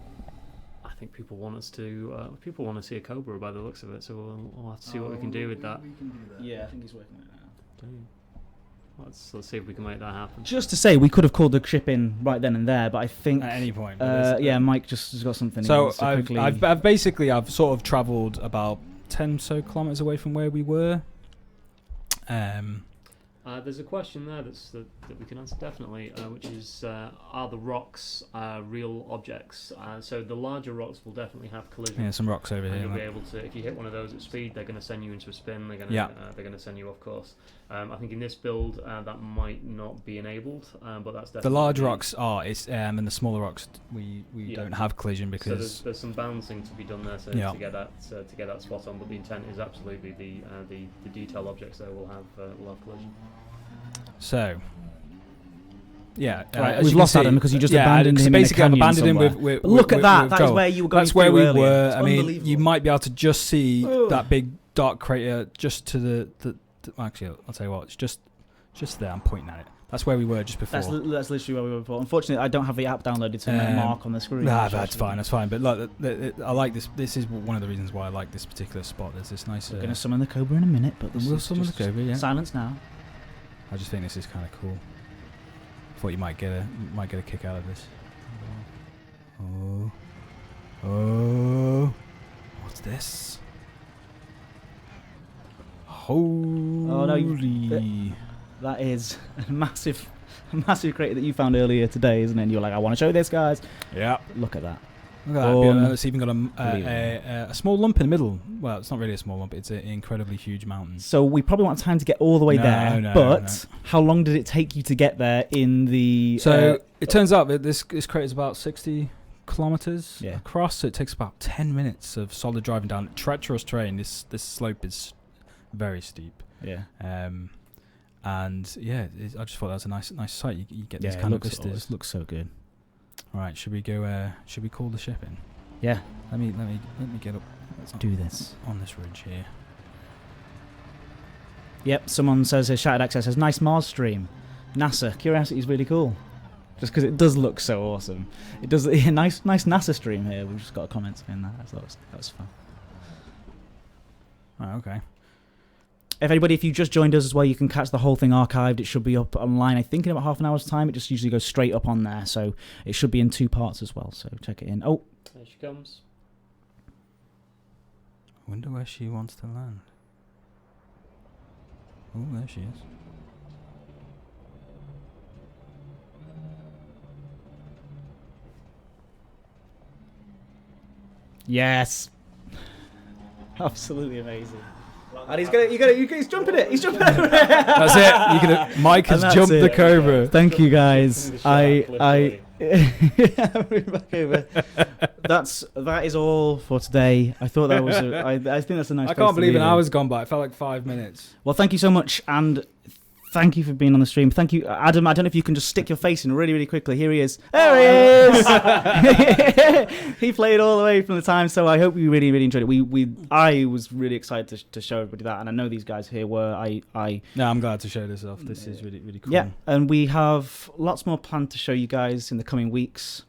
I think people want us to. People want to see a Cobra by the looks of it, so we'll have to see what we can do with that. We can do that. Yeah, I think he's working on it now. Let's see if we can make that happen. Just to say, we could have called the ship in right then and there, but I think at any point. yeah, Mike just has got something. So I've sort of travelled about 10 so kilometers away from where we were. There's a question there that we can answer definitely, which is, are the rocks real objects? So the larger rocks will definitely have collision. Yeah, some rocks over and here. you'll be able to, if you hit one of those at speed, they're going to send you into a spin. They're going to send you off course. I think in this build that might not be enabled, but that's definitely the large rocks are. And the smaller rocks we don't have collision because so there's some balancing to be done there to get that spot on. But the intent is absolutely the detail objects there will have collision. So, yeah, right, we've lost Adam because you just abandoned him. Basically, in a I've abandoned him with look at that. That is where you were going. That's where we earlier. were. I mean, you might be able to just see that big dark crater just to the actually, I'll tell you what. It's just there. I'm pointing at it. That's where we were just before. That's literally where we were before. Unfortunately, I don't have the app downloaded to mark on the screen. Nah, that's fine. That's fine. But look, I like this. This is one of the reasons why I like this particular spot. There's this nice. We're going to summon the Cobra in a minute, but we'll summon the Cobra. Yeah. Silence now. I just think this is kind of cool. Thought you might get a kick out of this. Oh, what's this? Holy! Oh no, that is a massive crater that you found earlier today, isn't it? And you're like, I want to show this, guys. Yeah. Look at that. Look at that. It's even got a small lump in the middle. Well, it's not really a small lump. It's an incredibly huge mountain. So we probably want time to get all the way there. But how long did it take you to get there in the... So it turns out that this crater is about 60 kilometers across. So it takes about 10 minutes of solid driving down treacherous terrain. This slope is very steep. Yeah. And yeah, I just thought that was a nice sight. You get these kind of vistas. It looks so good. All right, should we go? Should we call the ship in? Yeah. Let me get up. Let's do this on this ridge here. Yep. Someone says Shattered Access has nice Mars stream. NASA Curiosity is really cool. Just because it does look so awesome. It does. Yeah, nice NASA stream here. We've just got a comment saying that. I thought that was fun. Right. Okay. If you just joined us as well, you can catch the whole thing archived. It should be up online, I think, in about half an hour's time. It just usually goes straight up on there, so it should be in 2 parts as well. So check it in. Oh, there she comes. I wonder where she wants to land. Oh, there she is. Yes, absolutely amazing. And he's jumping it. He's jumping it. That's it. Mike has jumped the Cobra. Thank you, guys. That is all for today. I thought that was. I think that's a nice. I can't believe an hour's gone by. It felt like 5 minutes. Well, thank you so much, and thank you for being on the stream. Thank you, Adam. I don't know if you can just stick your face in really, really quickly. Here he is. There he is. He played all the way from the time, so I hope you really, really enjoyed it. I was really excited to show everybody that, and I know these guys here were. No, I'm glad to show this off. This is really, really cool. Yeah, and we have lots more planned to show you guys in the coming weeks.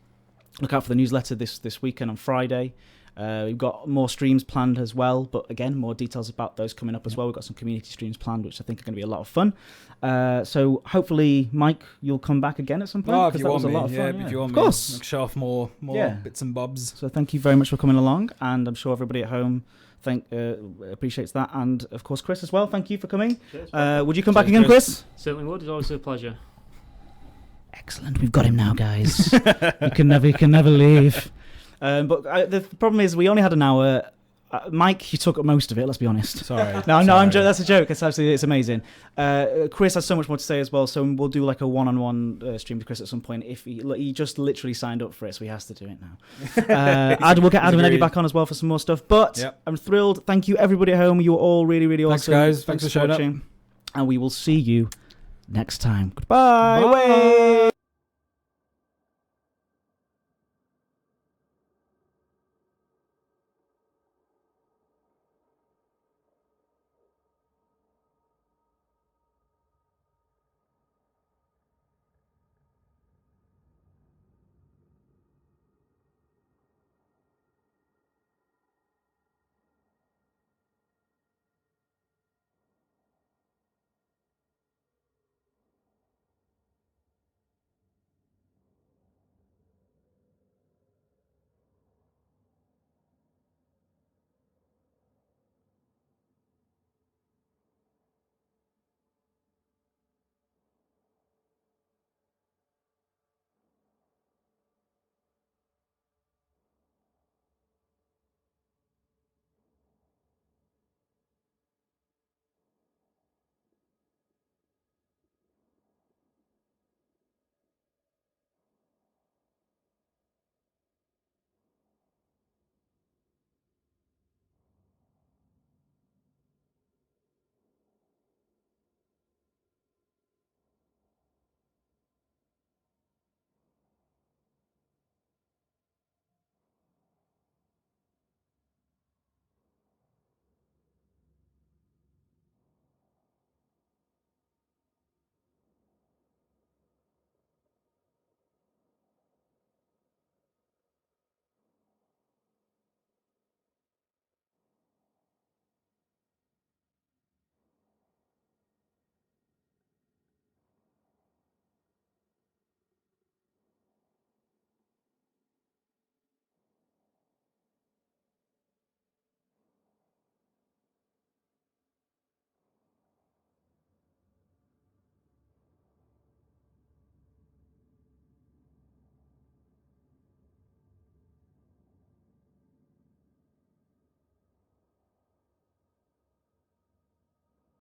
Look out for the newsletter this weekend on Friday. We've got more streams planned as well, but again, more details about those coming up as well. We've got some community streams planned, which I think are going to be a lot of fun. So hopefully, Mike, you'll come back again at some point. Oh, if you want me, if you want of course. Me, show off more bits and bobs. So thank you very much for coming along, and I'm sure everybody at home appreciates that, and of course, Chris as well. Thank you for coming. Would you come back again, Chris? Certainly would. It's always a pleasure. Excellent. We've got him now, guys. You can never leave. But the problem is we only had an hour. Mike, you took up most of it. Let's be honest. Sorry. No, I'm joking. That's a joke. It's amazing. Chris has so much more to say as well. So we'll do like a one-on-one stream to Chris at some point. If he just literally signed up for it, so he has to do it now. We'll get Adam and Eddie back on as well for some more stuff. But I'm thrilled. Thank you, everybody at home. You were all really, really awesome. Thanks, guys. Thanks for showing up. And we will see you next time. Goodbye. Bye.